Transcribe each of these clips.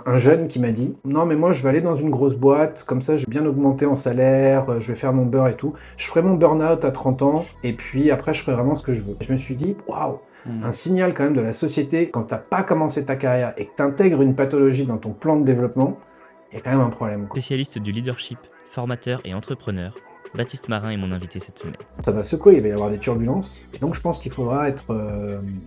un jeune qui m'a dit: «Non mais moi je vais aller dans une grosse boîte, comme ça je vais bien augmenter en salaire, je vais faire mon beurre et tout. Je ferai mon burn-out à 30 ans et puis après je ferai vraiment ce que je veux». Je me suis dit: «Waouh!» Un Mmh. signal quand même de la société, quand tu as pas commencé ta carrière et que tu intègres une pathologie dans ton plan de développement, il y a quand même un problème, quoi. Spécialiste du leadership, formateur et entrepreneur, Baptiste Marin est mon invité cette semaine. Ça va secouer, il va y avoir des turbulences. Donc je pense qu'il faudra être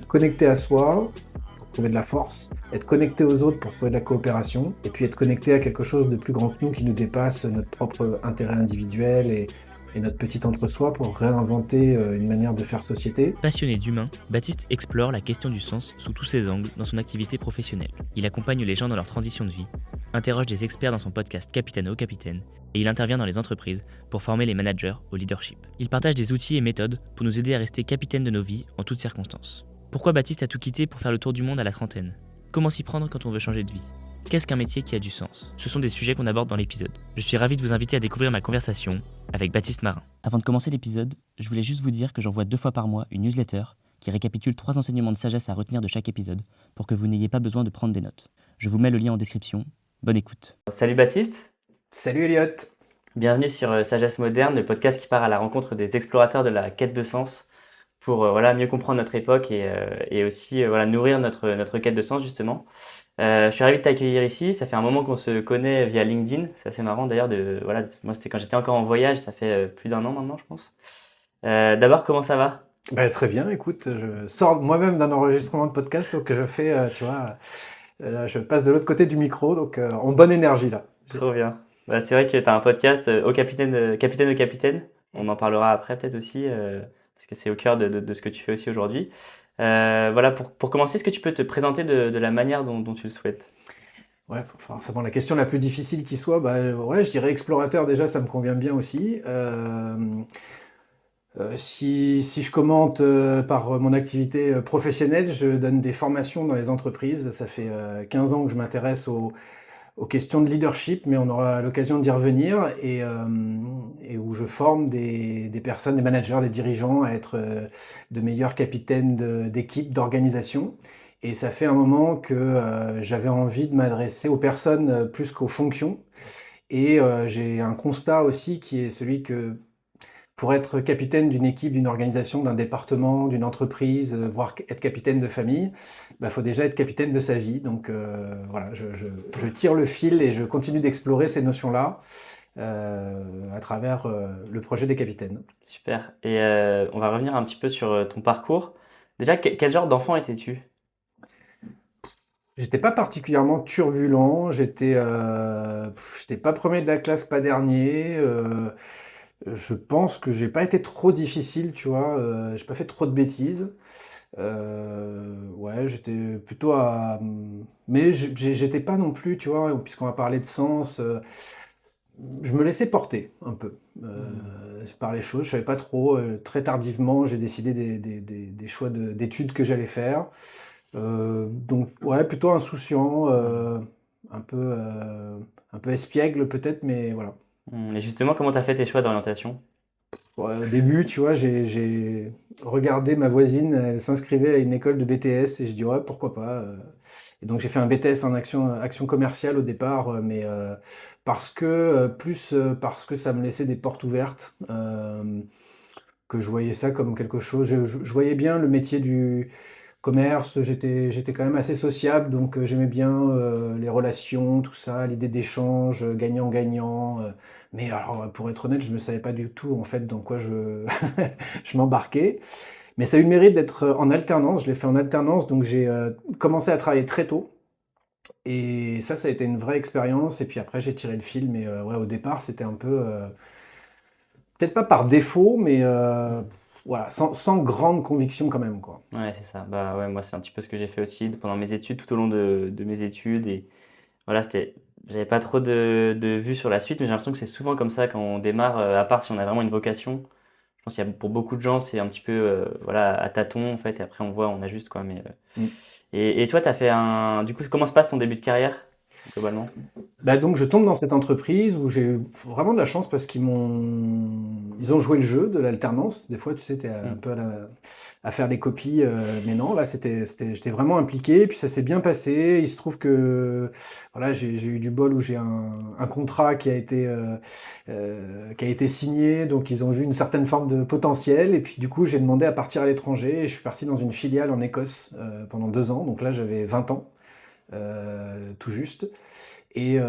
connecté à soi pour trouver de la force, être connecté aux autres pour trouver de la coopération, et puis être connecté à quelque chose de plus grand que nous qui nous dépasse notre propre intérêt individuel et notre petit entre-soi pour réinventer une manière de faire société. Passionné d'humain, Baptiste explore la question du sens sous tous ses angles dans son activité professionnelle. Il accompagne les gens dans leur transition de vie, interroge des experts dans son podcast Capitaine au Capitaine, et il intervient dans les entreprises pour former les managers au leadership. Il partage des outils et méthodes pour nous aider à rester capitaine de nos vies en toutes circonstances. Pourquoi Baptiste a tout quitté pour faire le tour du monde à la trentaine? Comment s'y prendre quand on veut changer de vie? Qu'est-ce qu'un métier qui a du sens? Ce sont des sujets qu'on aborde dans l'épisode. Je suis ravi de vous inviter à découvrir ma conversation avec Baptiste Marin. Avant de commencer l'épisode, je voulais juste vous dire que j'envoie 2 fois par mois une newsletter qui récapitule 3 enseignements de sagesse à retenir de chaque épisode pour que vous n'ayez pas besoin de prendre des notes. Je vous mets le lien en description. Bonne écoute. Salut Baptiste, Salut Elliot. bienvenue sur Sagesse Moderne, le podcast qui part à la rencontre des explorateurs de la quête de sens pour mieux comprendre notre époque et aussi nourrir notre quête de sens justement. Je suis ravi de t'accueillir ici. Ça fait un moment qu'on se connaît via LinkedIn. C'est assez marrant d'ailleurs. Moi, c'était quand j'étais encore en voyage. Ça fait plus d'1 an maintenant, je pense. D'abord, comment ça va? Bah, très bien, écoute, je sors moi-même d'un enregistrement de podcast, donc je fais, tu vois, je passe de l'autre côté du micro, donc en bonne énergie là. Trop bien. Bah, c'est vrai que tu as un podcast au Capitaine au Capitaine. On en parlera après peut-être aussi, parce que c'est au cœur de ce que tu fais aussi aujourd'hui. Pour commencer, est-ce que tu peux te présenter de la manière dont tu le souhaites? Ouais, forcément, la question la plus difficile qui soit, bah, ouais, je dirais explorateur déjà, ça me convient bien aussi. Si je commente par mon activité professionnelle, je donne des formations dans les entreprises. Ça fait 15 ans que je m'intéresse aux questions de leadership, mais on aura l'occasion d'y revenir, et où je forme des personnes, des managers, des dirigeants à être de meilleurs capitaines d'équipe, d'organisation. Et ça fait un moment que j'avais envie de m'adresser aux personnes plus qu'aux fonctions. Et j'ai un constat aussi qui est celui que pour être capitaine d'une équipe, d'une organisation, d'un département, d'une entreprise, voire être capitaine de famille, bah, faut déjà être capitaine de sa vie. Donc voilà, je tire le fil et je continue d'explorer ces notions-là à travers le projet des capitaines. Super. Et on va revenir un petit peu sur ton parcours. Déjà, quel genre d'enfant étais-tu? J'étais pas particulièrement turbulent, j'étais pas premier de la classe, pas dernier. Je pense que j'ai pas été trop difficile, tu vois. J'ai pas fait trop de bêtises. Ouais, j'étais plutôt à. Mais j'étais pas non plus, tu vois, puisqu'on va parler de sens, je me laissais porter un peu par les choses. Je savais pas trop. Très tardivement, j'ai décidé des choix d'études que j'allais faire. Donc, ouais, plutôt insouciant, un peu espiègle peut-être, mais voilà. Et justement, comment tu as fait tes choix d'orientation? Ouais, au début, tu vois, j'ai regardé ma voisine, elle s'inscrivait à une école de BTS et je dis ouais, pourquoi pas. Et donc j'ai fait un BTS en action commerciale au départ, mais parce que ça me laissait des portes ouvertes, que je voyais ça comme quelque chose. Je voyais bien le métier du commerce, j'étais quand même assez sociable, donc j'aimais bien les relations, tout ça, l'idée d'échange, gagnant-gagnant. Mais alors, pour être honnête, je ne savais pas du tout en fait dans quoi je m'embarquais. Mais ça a eu le mérite d'être en alternance, je l'ai fait en alternance, donc j'ai commencé à travailler très tôt. Et ça a été une vraie expérience. Et puis après, j'ai tiré le fil, mais ouais, au départ, c'était un peu, peut-être pas par défaut, mais voilà, sans grande conviction quand même, quoi. Ouais, c'est ça. Bah ouais, moi, c'est un petit peu ce que j'ai fait aussi pendant mes études, tout au long de mes études. Et voilà, j'avais pas trop de vue sur la suite, mais j'ai l'impression que c'est souvent comme ça quand on démarre, à part si on a vraiment une vocation. Je pense qu'il y a, pour beaucoup de gens, c'est un petit peu, à tâtons, en fait, et après on voit, on ajuste, quoi. Mais, Mm. et toi, du coup, comment se passe ton début de carrière, globalement? Bah, donc je tombe dans cette entreprise où j'ai eu vraiment de la chance parce ils ont joué le jeu de l'alternance. Des fois, tu sais, tu es un Mm. peu à faire des copies, mais non, là, j'étais vraiment impliqué, et puis ça s'est bien passé. Il se trouve que voilà, j'ai eu du bol où j'ai un contrat qui a été signé, donc ils ont vu une certaine forme de potentiel, et puis du coup, j'ai demandé à partir à l'étranger, et je suis parti dans une filiale en Écosse pendant 2 ans. Donc là, j'avais 20 ans, tout juste. Et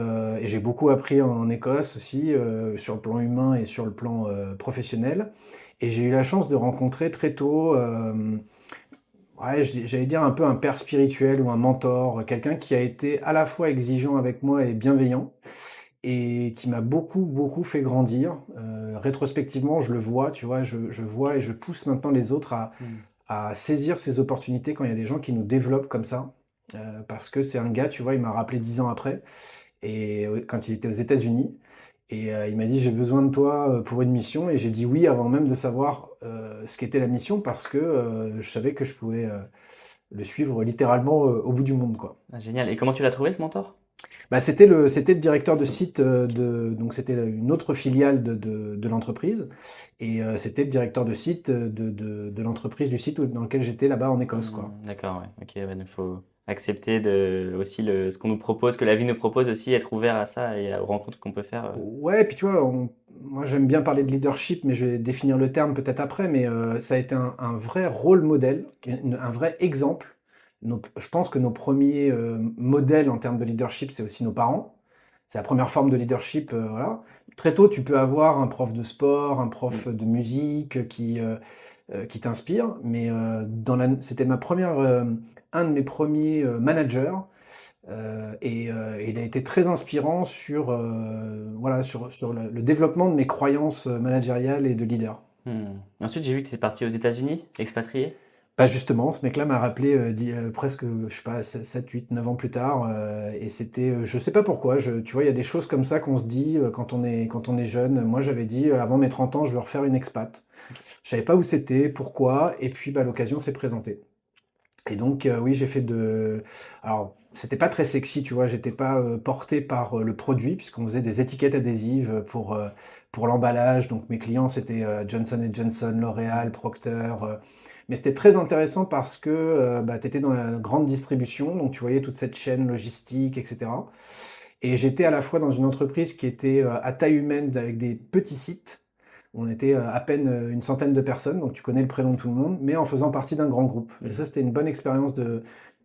j'ai beaucoup appris en Écosse aussi, sur le plan humain et sur le plan professionnel. Et j'ai eu la chance de rencontrer très tôt, ouais, j'allais dire un peu un père spirituel ou un mentor, quelqu'un qui a été à la fois exigeant avec moi et bienveillant, et qui m'a beaucoup, beaucoup fait grandir. Rétrospectivement, je le vois, tu vois, je vois et je pousse maintenant les autres Mm. à saisir ces opportunités quand il y a des gens qui nous développent comme ça. Parce que c'est un gars, tu vois, il m'a rappelé 10 ans après et quand il était aux États-Unis. Et il m'a dit, j'ai besoin de toi pour une mission. Et j'ai dit oui avant même de savoir ce qu'était la mission parce que je savais que je pouvais le suivre littéralement au bout du monde, quoi. Ah, génial. Et comment tu l'as trouvé ce mentor? Bah, c'était le directeur de site donc c'était une autre filiale de l'entreprise. Et c'était le directeur de site de l'entreprise du site dans lequel j'étais là-bas en Écosse, quoi. D'accord, ouais. Ok, il faut accepter aussi ce qu'on nous propose, que la vie nous propose aussi, être ouvert à ça et aux rencontres qu'on peut faire. Ouais, puis tu vois, moi j'aime bien parler de leadership, mais je vais définir le terme peut-être après, mais ça a été un vrai rôle modèle, un vrai exemple. Je pense que nos premiers modèles en termes de leadership, c'est aussi nos parents. C'est la première forme de leadership, voilà. Très tôt, tu peux avoir un prof de sport, un prof Mm. de musique qui t'inspire, mais c'était un de mes premiers managers. Et il a été très inspirant voilà, sur le développement de mes croyances managériales et de leader. Hmm. Ensuite, j'ai vu que tu es parti aux États-Unis, expatrié. Bah justement, ce mec-là m'a rappelé presque, je sais pas, 7, 8, 9 ans plus tard. Et c'était, je sais pas pourquoi, tu vois, il y a des choses comme ça qu'on se dit quand on est jeune. Moi, j'avais dit, avant mes 30 ans, je veux refaire une expat. Je savais pas où c'était, pourquoi, et puis bah, l'occasion s'est présentée. Et donc, oui, j'ai fait de. Alors, c'était pas très sexy, tu vois, j'étais pas porté par le produit, puisqu'on faisait des étiquettes adhésives pour l'emballage. Donc, mes clients, c'était Johnson Johnson, L'Oréal, Procter. Mais c'était très intéressant parce que bah, tu étais dans la grande distribution, donc tu voyais toute cette chaîne logistique, etc. Et j'étais à la fois dans une entreprise qui était à taille humaine avec des petits sites. On était à peine une centaine de personnes, donc tu connais le prénom de tout le monde, mais en faisant partie d'un grand groupe. Et ça, Mhm. c'était une bonne expérience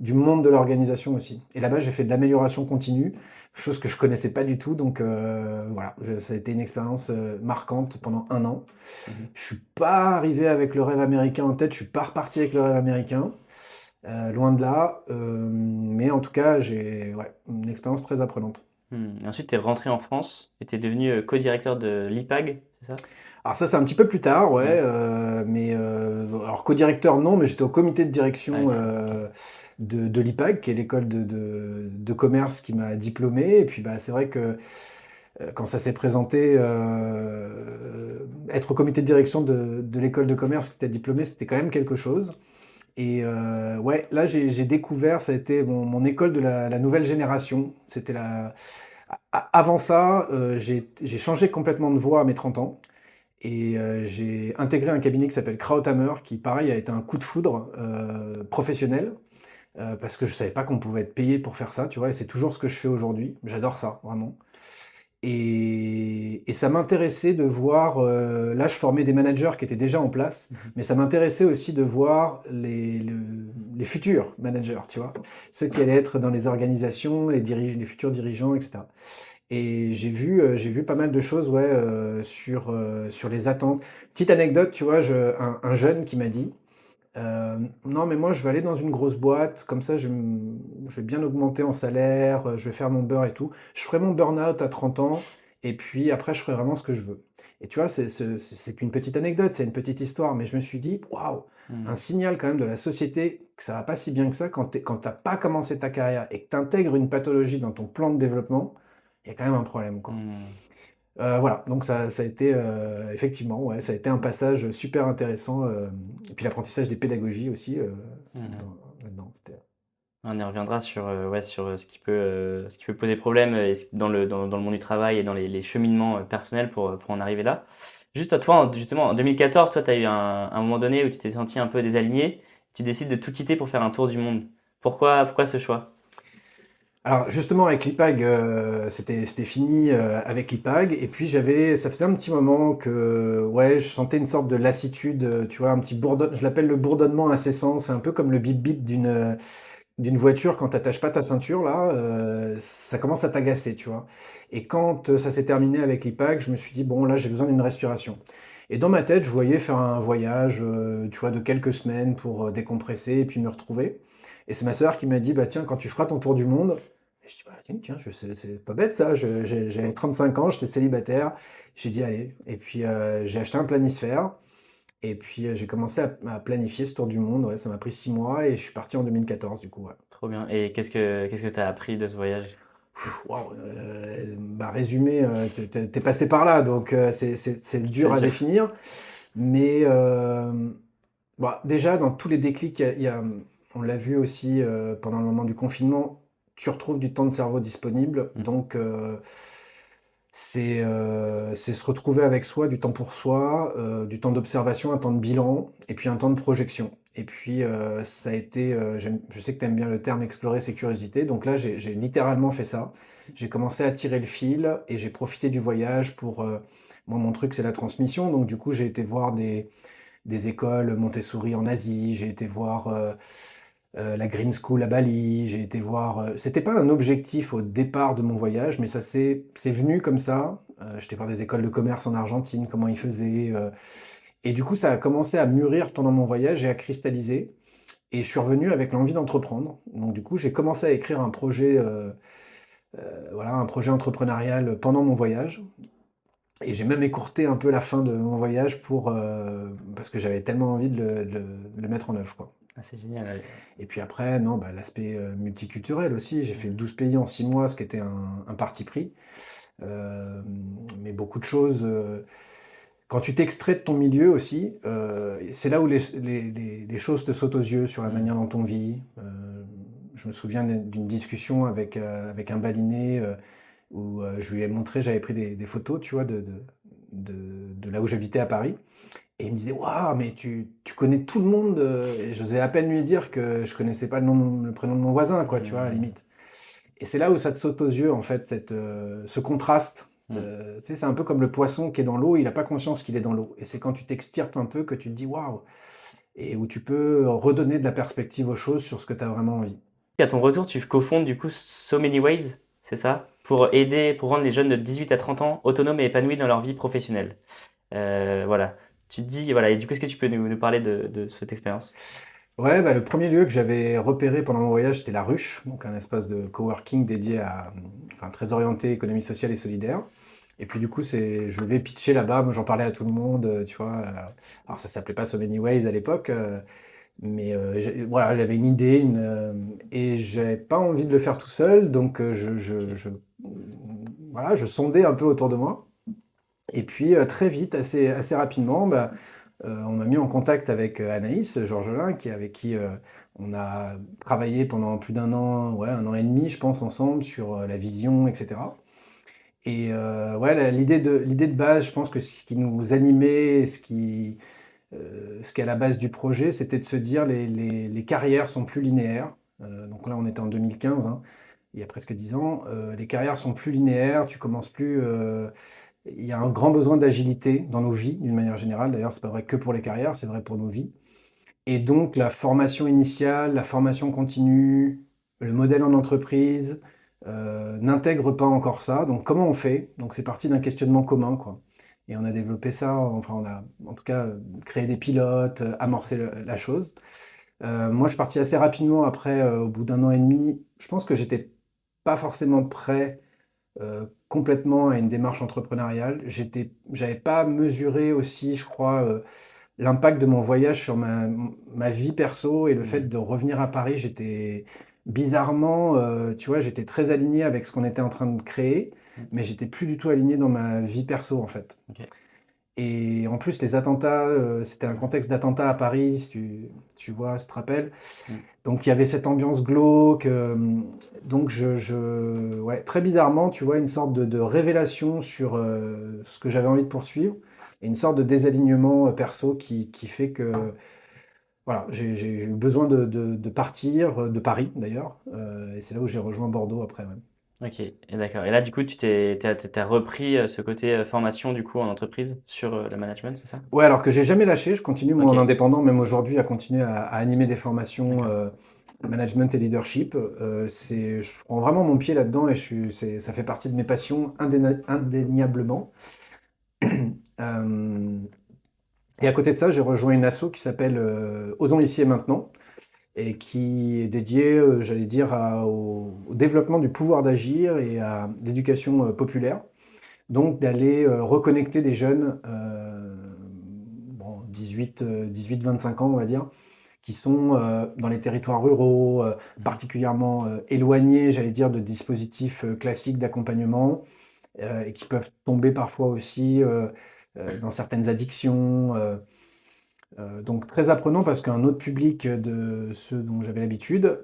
du monde de l'organisation aussi. Et là-bas, j'ai fait de l'amélioration continue, chose que je connaissais pas du tout. Donc voilà, ça a été une expérience marquante pendant 1 an. Mhm. Je suis pas arrivé avec le rêve américain en tête, je suis pas reparti avec le rêve américain, loin de là. Mais en tout cas, j'ai ouais, une expérience très apprenante. Ensuite, tu es rentré en France et tu es devenu co-directeur de l'IPAG, c'est ça? Alors ça, c'est un petit peu plus tard, ouais, Ouais. mais alors co-directeur non, mais j'étais au comité de Ah oui, direction c'est ça. Ok. de l'IPAG, qui est l'école de commerce qui m'a diplômé. Et puis bah, c'est vrai que quand ça s'est présenté, être au comité de direction de l'école de commerce qui t'a diplômé, c'était quand même quelque chose. Et ouais, là j'ai découvert, ça a été mon école de la nouvelle génération. Avant ça, j'ai changé complètement de voie à mes 30 ans. Et j'ai intégré un cabinet qui s'appelle Krauthammer, qui pareil a été un coup de foudre professionnel, parce que je savais pas qu'on pouvait être payé pour faire ça, tu vois, et c'est toujours ce que je fais aujourd'hui. J'adore ça, vraiment. Et ça m'intéressait de voir, là je formais des managers qui étaient déjà en place, Mhm. mais ça m'intéressait aussi de voir les futurs managers, tu vois, ceux qui allaient être dans les organisations, les futurs dirigeants, etc. Et j'ai vu pas mal de choses, ouais, sur les attentes. Petite anecdote, tu vois, un jeune qui m'a dit, non, mais moi je vais aller dans une grosse boîte, comme ça je vais bien augmenter en salaire, je vais faire mon beurre et tout. Je ferai mon burn-out à 30 ans, et puis après je ferai vraiment ce que je veux. Et tu vois, c'est qu'une petite anecdote, c'est une petite histoire, mais je me suis dit, waouh, un Mhm. signal quand même de la société que ça va pas si bien que ça quand t'as pas commencé ta carrière et que tu intègres une pathologie dans ton plan de développement, il y a quand même un problème, quoi. Mhm. Voilà, donc ça a été effectivement, ouais, ça a été un passage super intéressant. Et puis l'apprentissage des pédagogies aussi Mhm. là-dedans. On y reviendra sur, ouais, sur ce qui peut poser problème dans le monde du travail et dans les cheminements personnels pour en arriver là. Juste, toi, justement, en 2014, toi, tu as eu un moment donné où tu t'es senti un peu désaligné. Tu décides de tout quitter pour faire un tour du monde. Pourquoi ce choix? Alors justement avec l'IPAG, c'était fini avec l'IPAG et puis ça faisait un petit moment que ouais, je sentais une sorte de lassitude, tu vois, un petit je l'appelle le bourdonnement incessant, c'est un peu comme le bip bip d'une voiture quand t'attaches pas ta ceinture là, ça commence à t'agacer, tu vois. Et quand ça s'est terminé avec l'IPAG, je me suis dit bon là j'ai besoin d'une respiration. Et dans ma tête, je voyais faire un voyage, tu vois, de quelques semaines pour décompresser et puis me retrouver. Et c'est ma sœur qui m'a dit, bah tiens, quand tu feras ton tour du monde, et je dis, bah tiens, c'est pas bête ça, j'avais 35 ans, j'étais célibataire, j'ai dit allez. Et puis j'ai acheté un planisphère, et puis j'ai commencé à planifier ce tour du monde, ouais, ça m'a pris 6 mois, et je suis parti en 2014 du coup. Ouais. Trop bien. Et qu'est-ce que tu as appris de ce voyage? Waouh, bah résumé, t'es passé par là, donc c'est dur C'est à dur. définir, mais bah, déjà dans tous les déclics, on l'a vu aussi pendant le moment du confinement, tu retrouves du temps de cerveau disponible, Mm. donc c'est se retrouver avec soi, du temps pour soi, du temps d'observation, un temps de bilan, et puis un temps de projection. Et puis ça a été, je sais que tu aimes bien le terme explorer ses curiosités, donc là j'ai littéralement fait ça. J'ai commencé à tirer le fil et j'ai profité du voyage pour... moi mon truc c'est la transmission, donc du coup j'ai été voir des écoles Montessori en Asie, j'ai été voir la Green School à Bali, j'ai été voir. C'était pas un objectif au départ de mon voyage, mais c'est venu comme ça. J'étais voir des écoles de commerce en Argentine, comment ils faisaient. Et du coup, ça a commencé à mûrir pendant mon voyage et à cristalliser. Et je suis revenu avec l'envie d'entreprendre. Donc du coup, j'ai commencé à écrire un projet, voilà, un projet entrepreneurial pendant mon voyage. Et j'ai même écourté un peu la fin de mon voyage parce que j'avais tellement envie de le mettre en œuvre, quoi. Ah, c'est génial. Ouais. Et puis après, non, bah, l'aspect multiculturel aussi. J'ai fait 12 pays en 6 mois, ce qui était un parti pris. Euh, mais beaucoup de choses. Quand tu t'extrais de ton milieu aussi, c'est là où les choses te sautent aux yeux sur la Mm. manière dont on vit. Je me souviens d'une discussion avec un Balinais où je lui ai montré, j'avais pris des photos, tu vois, de là où j'habitais à Paris. Et il me disait, waouh, mais tu connais tout le monde. Et j'osais à peine lui dire que je connaissais pas le prénom de mon voisin, quoi, tu vois, à la Mm. limite. Et c'est là où ça te saute aux yeux, en fait, ce contraste. Mm. Tu sais, c'est un peu comme le poisson qui est dans l'eau, il n'a pas conscience qu'il est dans l'eau. Et c'est quand tu t'extirpes un peu que tu te dis, waouh, et où tu peux redonner de la perspective aux choses sur ce que tu as vraiment envie. À ton retour, tu cofondes du coup So Many Ways, c'est ça? Pour rendre les jeunes de 18 à 30 ans autonomes et épanouis dans leur vie professionnelle. Voilà. Tu te dis, voilà, et du coup, est-ce que tu peux nous parler de cette expérience? Ouais, bah, le premier lieu que j'avais repéré pendant mon voyage, c'était La Ruche, donc un espace de coworking dédié enfin, très orienté économie sociale et solidaire. Et puis du coup, je vais pitcher là-bas, moi j'en parlais à tout le monde, tu vois. Alors ça s'appelait pas So Many Ways à l'époque, mais voilà, j'avais une idée, et j'avais pas envie de le faire tout seul, donc Ok. voilà, je sondais un peu autour de moi. Et puis très vite, assez rapidement, bah, on m'a mis en contact avec Anaïs Georgelin, avec qui on a travaillé pendant plus d'un an, ouais, un an et demi, je pense, ensemble sur la vision, etc. Et ouais, l'idée de base, je pense que ce qui nous animait, ce qui est à la base du projet, c'était de se dire les carrières sont plus linéaires. Donc là, on était en 2015, hein, il y a presque 10 ans. Les carrières sont plus linéaires, tu commences plus. Il y a un grand besoin d'agilité dans nos vies, d'une manière générale. D'ailleurs, c'est pas vrai que pour les carrières, c'est vrai pour nos vies. Et donc, la formation initiale, la formation continue, le modèle en entreprise n'intègre pas encore ça. Donc, comment on fait? Donc, c'est parti d'un questionnement commun, quoi. Et on a développé ça, enfin, on a en tout cas créé des pilotes, amorcé la chose. Moi, je suis parti assez rapidement après, au bout d'un an et demi. Je pense que j'étais pas forcément prêt complètement à une démarche entrepreneuriale. J'avais pas mesuré aussi, je crois, l'impact de mon voyage sur ma vie perso et le fait Mm. de revenir à Paris. J'étais bizarrement, tu vois, j'étais très aligné avec ce qu'on était en train de créer, Mm. mais j'étais plus du tout aligné dans ma vie perso en fait. Ok. Et en plus, les attentats, c'était un contexte d'attentats à Paris, si tu vois, si tu te rappelles. Mm. Donc il y avait cette ambiance glauque. Donc ouais, très bizarrement, tu vois, une sorte de révélation sur ce que j'avais envie de poursuivre et une sorte de désalignement perso qui fait que voilà, j'ai eu besoin de partir, de Paris d'ailleurs. Et c'est là où j'ai rejoint Bordeaux après. Ouais. Ok, et d'accord. Et là, du coup, t'as repris ce côté formation du coup en entreprise sur le management, c'est ça? Ouais, alors que j'ai jamais lâché, je continue moi Ok, en indépendant, même aujourd'hui, à continuer à animer des formations d'accord. management et leadership. Je prends vraiment mon pied là-dedans et ça fait partie de mes passions indéniablement. Euh, et à côté de ça, j'ai rejoint une asso qui s'appelle Osons ici et maintenant et qui est dédiée, j'allais dire, au développement du pouvoir d'agir et à l'éducation populaire. Donc d'aller reconnecter des jeunes, bon, 18-25 ans, on va dire, qui sont dans les territoires ruraux, Mhm. particulièrement éloignés, j'allais dire, de dispositifs classiques d'accompagnement, et qui peuvent tomber parfois aussi dans certaines addictions. Donc très apprenant parce qu'un autre public de ceux dont j'avais l'habitude,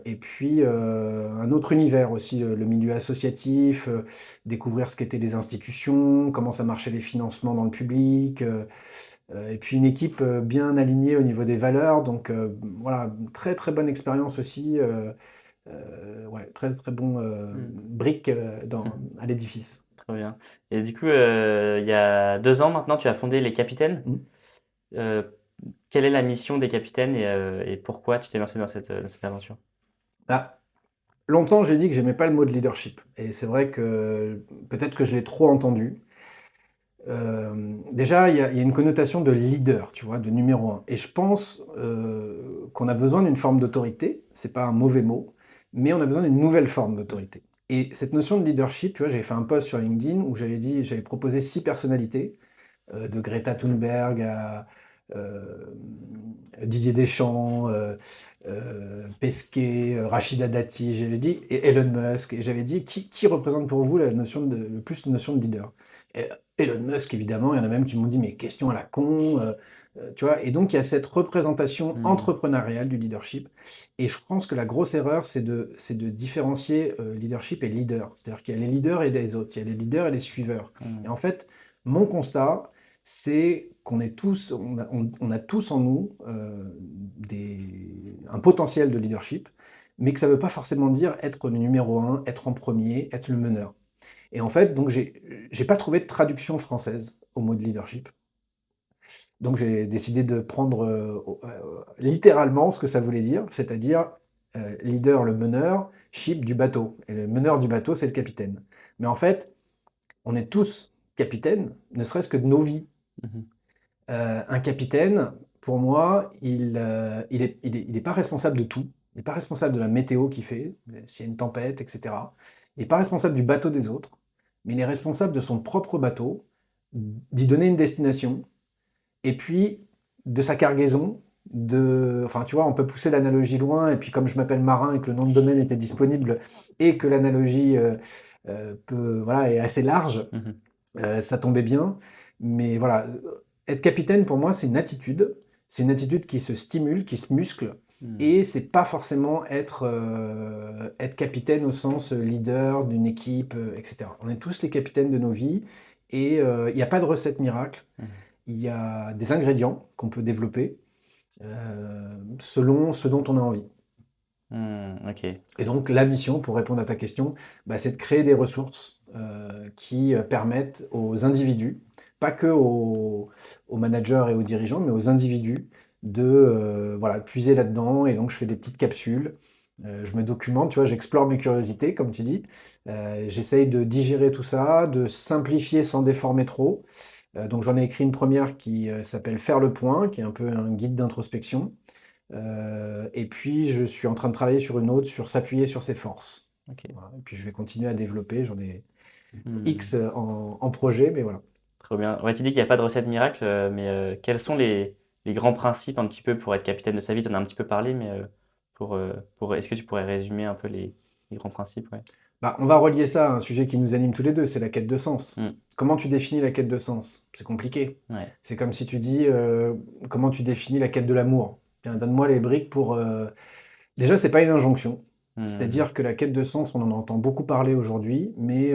et puis un autre univers aussi, le milieu associatif, découvrir ce qu'étaient les institutions, comment ça marchait les financements dans le public, et puis une équipe bien alignée au niveau des valeurs. Donc voilà, très très bonne expérience aussi, ouais, très très bon Hmm. brique à l'édifice. Très bien. Et du coup, il y a 2 ans maintenant, tu as fondé les Capitaines. Mm. Euh, Quelle est la mission des Capitaines et pourquoi tu t'es lancé dans cette aventure? Ah, longtemps j'ai dit que j'aimais pas le mot de leadership, et c'est vrai que peut-être que je l'ai trop entendu. Déjà, il y a une connotation de leader, tu vois, de numéro un. Et je pense qu'on a besoin d'une forme d'autorité. C'est pas un mauvais mot, mais on a besoin d'une nouvelle forme d'autorité. Et cette notion de leadership, tu vois, j'avais fait un post sur LinkedIn où j'avais proposé 6 personnalités, de Greta Thunberg à euh, Didier Deschamps, Pesquet, Rachida Dati, j'avais dit, et Elon Musk. Et j'avais dit, qui représente pour vous le plus la notion de leader? Et Elon Musk, évidemment, il y en a même qui m'ont dit, mais question à la con, tu vois. Et donc, il y a cette représentation Hmm. entrepreneuriale du leadership. Et je pense que la grosse erreur, c'est de différencier leadership et leader. C'est-à-dire qu'il y a les leaders et les autres, il y a les leaders et les suiveurs. Et Hmm. en fait, mon constat, c'est qu'on est tous, on a tous en nous un potentiel de leadership, mais que ça ne veut pas forcément dire être le numéro un, être en premier, être le meneur. Et en fait, donc j'ai pas trouvé de traduction française au mot de leadership. Donc j'ai décidé de prendre littéralement ce que ça voulait dire, c'est-à-dire leader, le meneur, ship du bateau. Et le meneur du bateau, c'est le capitaine. Mais en fait, on est tous capitaines, ne serait-ce que de nos vies. Mhm. Un capitaine, pour moi, il est pas responsable de tout. Il n'est pas responsable de la météo qu'il fait, s'il y a une tempête, etc. Il n'est pas responsable du bateau des autres, mais il est responsable de son propre bateau, d'y donner une destination, et puis de sa cargaison. Enfin, tu vois, on peut pousser l'analogie loin, et puis comme je m'appelle Marin et que le nom de domaine était disponible, et que l'analogie voilà, est assez large, Mhm. ça tombait bien. Mais voilà, être capitaine pour moi, c'est une attitude. C'est une attitude qui se stimule, qui se muscle. Hmm. Et c'est pas forcément être capitaine au sens leader d'une équipe, etc. On est tous les capitaines de nos vies. Et il n'y a pas de recette miracle. Mhm. Il y a des ingrédients qu'on peut développer selon ce dont on a envie. Hmm. Ok. Et donc, la mission, pour répondre à ta question, bah, c'est de créer des ressources qui permettent aux individus, pas que aux managers et aux dirigeants, mais aux individus de voilà, puiser là-dedans. Et donc, je fais des petites capsules. Je me documente, tu vois, j'explore mes curiosités, comme tu dis. J'essaye de digérer tout ça, de simplifier sans déformer trop. Donc, j'en ai écrit une première qui s'appelle Faire le point, qui est un peu un guide d'introspection. Et puis, je suis en train de travailler sur une autre, sur s'appuyer sur ses forces. Ok. Voilà. Et puis, je vais continuer à développer. J'en ai X Hmm. en projet, mais voilà. Trop bien. Ouais, tu dis qu'il n'y a pas de recette miracle, mais quels sont les grands principes un petit peu pour être capitaine de sa vie? Tu en as un petit peu parlé, mais est-ce que tu pourrais résumer un peu les grands principes? Ouais. On va relier ça à un sujet qui nous anime tous les deux, c'est la quête de sens. Mm. Comment tu définis la quête de sens? C'est compliqué. Ouais. C'est comme si tu dis comment tu définis la quête de l'amour. Tiens, donne-moi les briques pour. Déjà, c'est pas une injonction. Mm. C'est-à-dire que la quête de sens, on en entend beaucoup parler aujourd'hui, mais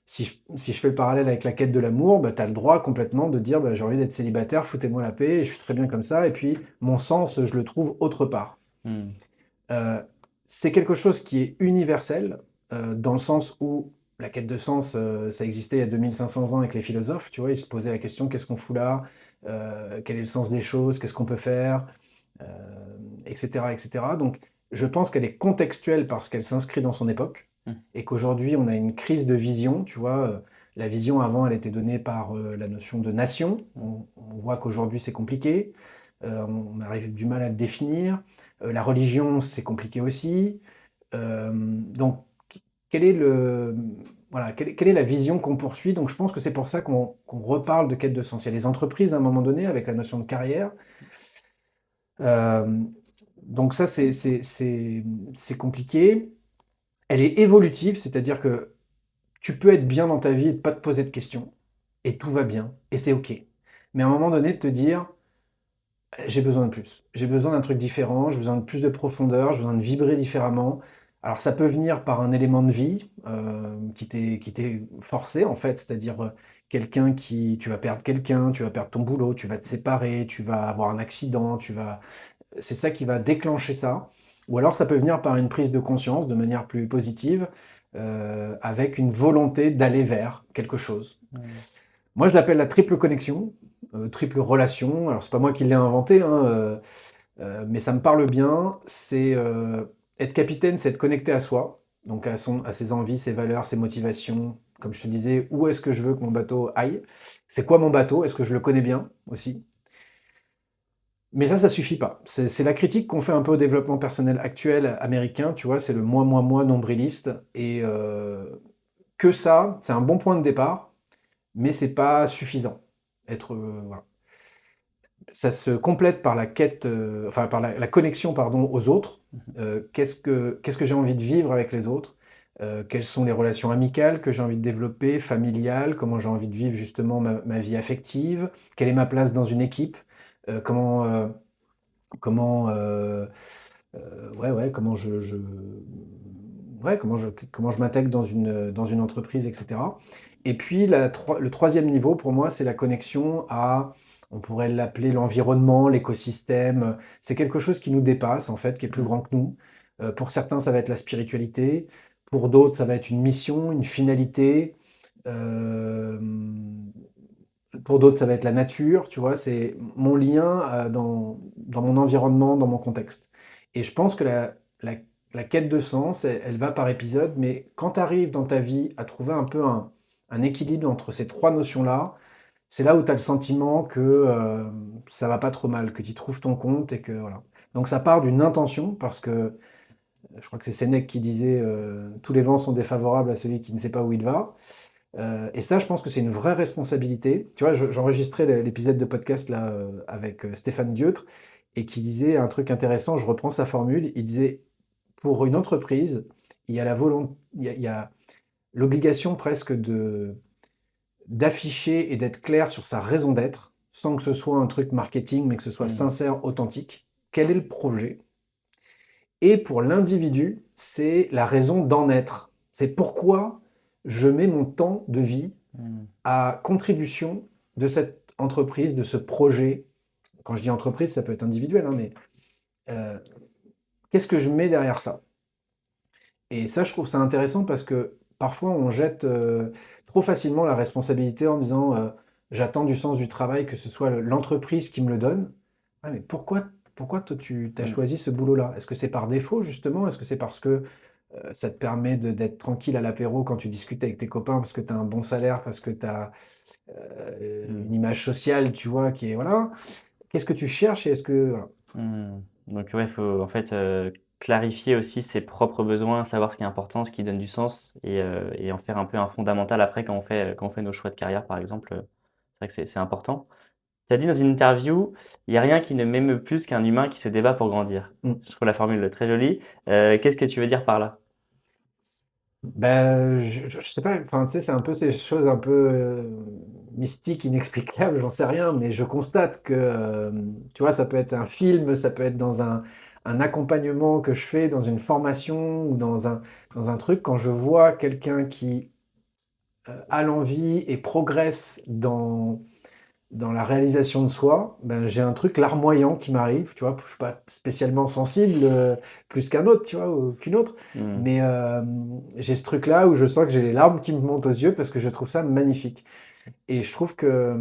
si je fais le parallèle avec la quête de l'amour, tu as le droit complètement de dire j'ai envie d'être célibataire, foutez-moi la paix, je suis très bien comme ça, et puis mon sens, je le trouve autre part. Mm. Euh, c'est quelque chose qui est universel, dans le sens où la quête de sens, ça existait il y a 2500 ans avec les philosophes, tu vois, ils se posaient la question qu'est-ce qu'on fout là? Quel est le sens des choses? Qu'est-ce qu'on peut faire? euh, etc., etc. Donc, je pense qu'elle est contextuelle parce qu'elle s'inscrit dans son époque Mm. et qu'aujourd'hui, on a une crise de vision. Tu vois, la vision avant, elle était donnée par la notion de nation. On voit qu'aujourd'hui, c'est compliqué. On arrive du mal à le définir. La religion, c'est compliqué aussi. Donc, quel est le, voilà, quelle est la vision qu'on poursuit? Donc, je pense que c'est pour ça qu'on reparle de quête de sens. Il y a les entreprises à un moment donné avec la notion de carrière. Euh, donc ça, c'est compliqué. Elle est évolutive, c'est-à-dire que tu peux être bien dans ta vie et ne pas te poser de questions, et tout va bien, et c'est OK. Mais à un moment donné, de te dire, j'ai besoin de plus. J'ai besoin d'un truc différent, j'ai besoin de plus de profondeur, j'ai besoin de vibrer différemment. Alors ça peut venir par un élément de vie qui t'est forcé, en fait, c'est-à-dire quelqu'un qui... Tu vas perdre quelqu'un, tu vas perdre ton boulot, tu vas te séparer, tu vas avoir un accident, c'est ça qui va déclencher ça. Ou alors ça peut venir par une prise de conscience de manière plus positive, avec une volonté d'aller vers quelque chose. Mm. Moi, je l'appelle la triple connexion, triple relation. Alors, c'est pas moi qui l'ai inventé, hein, mais ça me parle bien. C'est être capitaine, c'est être connecté à soi, donc à ses envies, ses valeurs, ses motivations. Comme je te disais, où est-ce que je veux que mon bateau aille? C'est quoi mon bateau? Est-ce que je le connais bien aussi? Mais ça suffit pas. C'est la critique qu'on fait un peu au développement personnel actuel américain, tu vois, c'est le moi nombriliste. Et que ça, c'est un bon point de départ, mais c'est pas suffisant. Voilà. Ça se complète par la quête, enfin par la connexion, pardon, aux autres. Qu'est-ce que j'ai envie de vivre avec les autres? Quelles sont les relations amicales que j'ai envie de développer, familiales? Comment j'ai envie de vivre justement ma vie affective? Quelle est ma place dans une équipe? Comment ouais, ouais, ouais, comment je m'intègre dans une entreprise, etc. Et puis le troisième niveau pour moi, c'est la connexion à, on pourrait l'appeler l'environnement, l'écosystème. C'est quelque chose qui nous dépasse en fait, qui est plus Mm. grand que nous. Pour certains, ça va être la spiritualité. Pour d'autres, ça va être une mission, une finalité. Euh, pour d'autres, ça va être la nature, tu vois, c'est mon lien dans mon environnement, dans mon contexte. Et je pense que la, la quête de sens, elle va par épisode, mais quand tu arrives dans ta vie à trouver un peu un équilibre entre ces trois notions-là, c'est là où tu as le sentiment que ça va pas trop mal, que tu trouves ton compte et que voilà. Donc ça part d'une intention, parce que je crois que c'est Sénèque qui disait tous les vents sont défavorables à celui qui ne sait pas où il va. Et ça, je pense que c'est une vraie responsabilité. Tu vois, j'enregistrais l'épisode de podcast là avec Stéphane Dieudre et qui disait un truc intéressant. Je reprends sa formule. Il disait pour une entreprise, il y a la volonté, il y a l'obligation presque de d'afficher et d'être clair sur sa raison d'être, sans que ce soit un truc marketing, mais que ce soit Mm. sincère, authentique. Quel est le projet? Et pour l'individu, c'est la raison d'en être. C'est pourquoi je mets mon temps de vie Mm. à contribution de cette entreprise, de ce projet. Quand je dis entreprise, ça peut être individuel, hein, mais euh, qu'est-ce que je mets derrière ça? Et ça, je trouve ça intéressant parce que parfois, on jette trop facilement la responsabilité en disant j'attends du sens du travail, que ce soit l'entreprise qui me le donne. Ah, mais pourquoi toi, tu as Mm. choisi ce boulot-là? Est-ce que c'est par défaut, justement? Est-ce que c'est parce que ça te permet d'être tranquille à l'apéro quand tu discutes avec tes copains parce que tu as un bon salaire, parce que tu as Mm. une image sociale, tu vois, qui est... Voilà. Qu'est-ce que tu cherches et est-ce que... voilà. Mm. Donc ouais, il faut en fait clarifier aussi ses propres besoins, savoir ce qui est important, ce qui donne du sens et en faire un peu un fondamental après quand on fait nos choix de carrière par exemple. C'est vrai que c'est important. Tu as dit dans une interview, il n'y a rien qui ne m'émeut plus qu'un humain qui se débat pour grandir. Mm. Je trouve la formule très jolie. Qu'est-ce que tu veux dire par là? Ben, je sais pas, enfin, tu sais, c'est un peu ces choses un peu mystiques, inexplicables, j'en sais rien, mais je constate que, tu vois, ça peut être un film, ça peut être dans un accompagnement que je fais, dans une formation ou dans un truc, quand je vois quelqu'un qui a l'envie et progresse dans la réalisation de soi, ben, j'ai un truc larmoyant qui m'arrive, tu vois, je suis pas spécialement sensible plus qu'un autre, tu vois, ou qu'une autre, Hmm. mais j'ai ce truc-là où je sens que j'ai les larmes qui me montent aux yeux parce que je trouve ça magnifique. Et je trouve que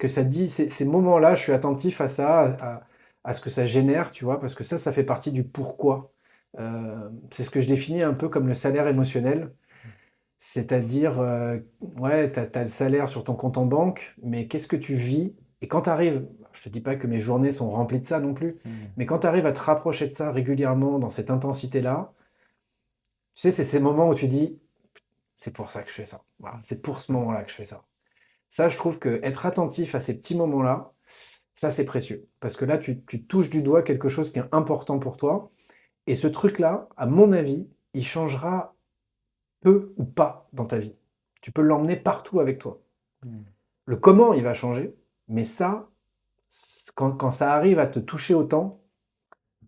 ça dit, ces moments-là, je suis attentif à ça, à ce que ça génère, tu vois, parce que ça fait partie du pourquoi. C'est ce que je définis un peu comme le salaire émotionnel. C'est-à-dire, ouais, tu as le salaire sur ton compte en banque, mais qu'est-ce que tu vis? Et quand tu arrives, je te dis pas que mes journées sont remplies de ça non plus, Hmm. mais quand tu arrives à te rapprocher de ça régulièrement dans cette intensité-là, tu sais, c'est ces moments où tu dis, c'est pour ça que je fais ça. Voilà, c'est pour ce moment-là que je fais ça. Ça, je trouve que être attentif à ces petits moments-là, ça, c'est précieux. Parce que là, tu touches du doigt quelque chose qui est important pour toi. Et ce truc-là, à mon avis, il changera peu ou pas dans ta vie. Tu peux l'emmener partout avec toi. Hmm. Le comment, il va changer, mais ça, quand ça arrive à te toucher autant,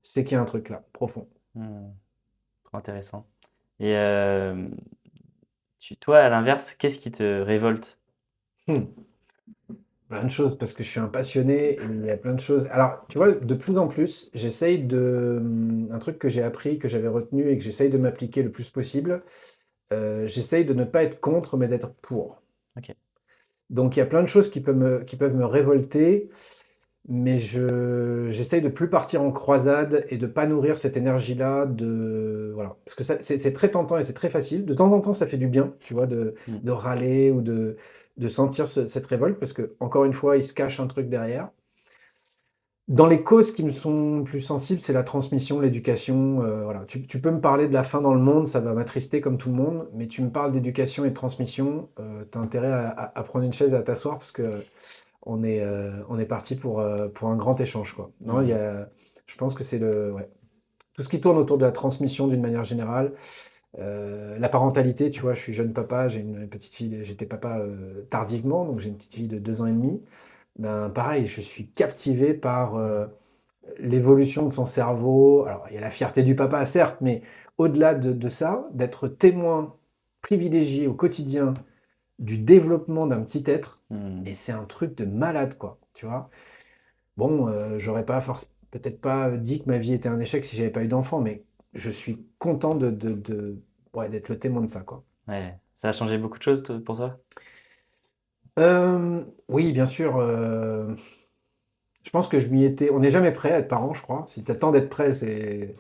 c'est qu'il y a un truc là, profond. Hmm. Trop intéressant. Et toi, à l'inverse, qu'est-ce qui te révolte? Hmm. Plein de choses, parce que je suis un passionné, et il y a plein de choses. Alors, tu vois, de plus en plus, j'essaye de... Un truc que j'ai appris, que j'avais retenu et que j'essaye de m'appliquer le plus possible, j'essaye de ne pas être contre, mais d'être pour. Ok. Donc, il y a plein de choses qui peuvent me révolter, mais j'essaye de plus partir en croisade et de pas nourrir cette énergie-là voilà. Parce que c'est très tentant et c'est très facile. De temps en temps, ça fait du bien, tu vois, de, Hmm. de râler ou de sentir cette révolte, parce que, encore une fois, il se cache un truc derrière. Dans les causes qui me sont plus sensibles, c'est la transmission, l'éducation. Voilà. Tu peux me parler de la faim dans le monde, ça va m'attrister comme tout le monde, mais tu me parles d'éducation et de transmission, tu as intérêt à prendre une chaise et à t'asseoir parce que on est parti pour un grand échange, quoi. Non, Hmm. je pense que c'est ouais, tout ce qui tourne autour de la transmission d'une manière générale. La parentalité, tu vois, je suis jeune papa, j'ai une petite fille, j'étais papa tardivement, donc j'ai une petite fille de 2 ans et demi. Ben, pareil, je suis captivé par l'évolution de son cerveau. Alors, il y a la fierté du papa, certes, mais au-delà de ça, d'être témoin privilégié au quotidien du développement d'un petit être, Hmm. mais c'est un truc de malade, quoi, tu vois. Bon, j'aurais pas peut-être pas dit que ma vie était un échec si j'avais pas eu d'enfant, mais je suis content ouais, d'être le témoin de ça, quoi. Ouais. Ça a changé beaucoup de choses pour toi? Oui, bien sûr. Je pense que je m'y étais. On n'est jamais prêt à être parent, je crois. Si tu attends d'être prêt, c'est.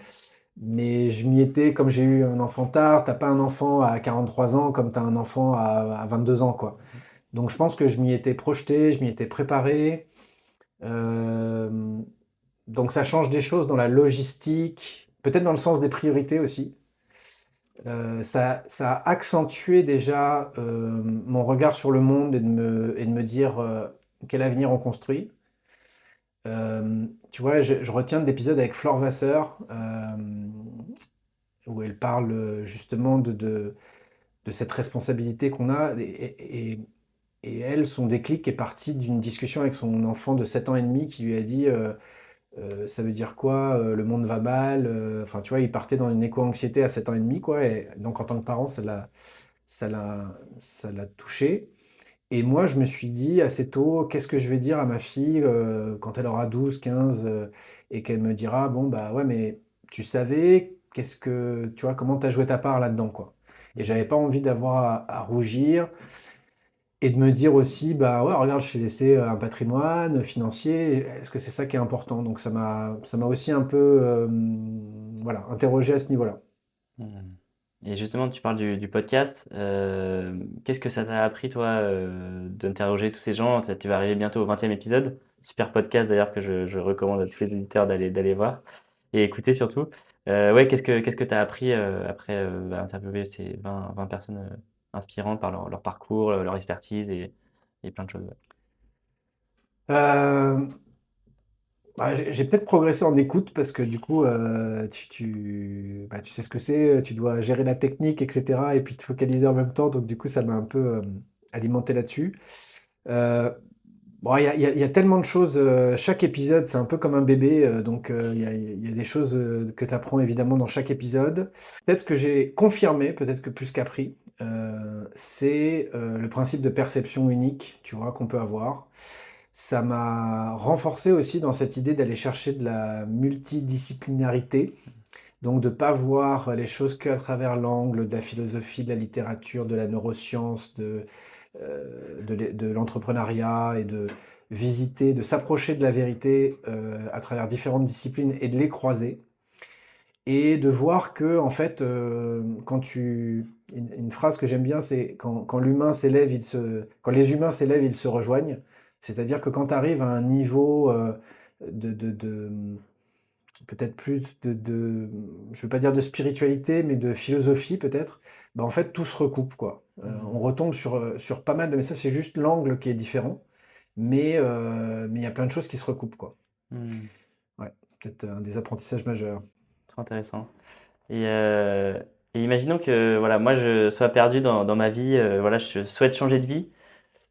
Mais je m'y étais, comme j'ai eu un enfant tard, t'as pas un enfant à 43 ans comme tu as un enfant à 22 ans, quoi. Donc je pense que je m'y étais projeté, je m'y étais préparé. Euh, donc ça change des choses dans la logistique, peut-être dans le sens des priorités aussi. Ça a accentué déjà mon regard sur le monde et de me dire quel avenir on construit. Tu vois, je retiens de l'épisode avec Flore Vasseur, où elle parle justement de cette responsabilité qu'on a. Et elle, son déclic est parti d'une discussion avec son enfant de 7 ans et demi qui lui a dit ça veut dire quoi, le monde va mal. Enfin, tu vois, il partait dans une éco-anxiété à 7 ans et demi, quoi. Et donc, en tant que parent, ça l'a touché. Et moi, je me suis dit assez tôt, qu'est-ce que je vais dire à ma fille quand elle aura 12, 15, et qu'elle me dira, bon, bah ouais, mais tu savais, tu vois, comment tu as joué ta part là-dedans, quoi. Et j'avais pas envie d'avoir à rougir et de me dire aussi, bah ouais, regarde, je t'ai laissé un patrimoine financier, est-ce que c'est ça qui est important? Donc ça m'a aussi un peu, voilà, interrogé à ce niveau-là. Hmm. Et justement, tu parles du podcast. Qu'est-ce que ça t'a appris, toi, d'interroger tous ces gens? Tu vas arriver bientôt au 20e épisode. Super podcast d'ailleurs que je recommande à tous les auditeurs d'aller voir et écouter surtout. Ouais, qu'est-ce que tu as appris après interviewer ces 20 personnes inspirantes par leur parcours, leur expertise et plein de choses. Ouais. Euh, Bah, j'ai peut-être progressé en écoute parce que du coup, bah, tu sais ce que c'est, tu dois gérer la technique, etc. et puis te focaliser en même temps. Donc du coup, ça m'a un peu alimenté là-dessus. Euh, bon, il y a tellement de choses. Chaque épisode, c'est un peu comme un bébé. Donc il y a des choses que tu apprends évidemment dans chaque épisode. Peut-être que j'ai confirmé, peut-être que plus qu'appris, c'est le principe de perception unique, tu vois, qu'on peut avoir. Ça m'a renforcé aussi dans cette idée d'aller chercher de la multidisciplinarité, donc de ne pas voir les choses qu'à travers l'angle de la philosophie, de la littérature, de la neuroscience, de l'entrepreneuriat et de visiter, de s'approcher de la vérité à travers différentes disciplines et de les croiser. Et de voir que, en fait, une phrase que j'aime bien, c'est quand l'humain s'élève, quand les humains s'élèvent, ils se rejoignent. C'est-à-dire que quand tu arrives à un niveau de peut-être plus je veux pas dire de spiritualité, mais de philosophie peut-être, bah en fait tout se recoupe quoi. On retombe sur pas mal de messages, c'est juste l'angle qui est différent, mais il y a plein de choses qui se recoupent quoi. Hmm, Ouais, peut-être un des apprentissages majeurs. Très intéressant. Et, euh, et imaginons que voilà, moi je sois perdu dans ma vie, voilà, je souhaite changer de vie,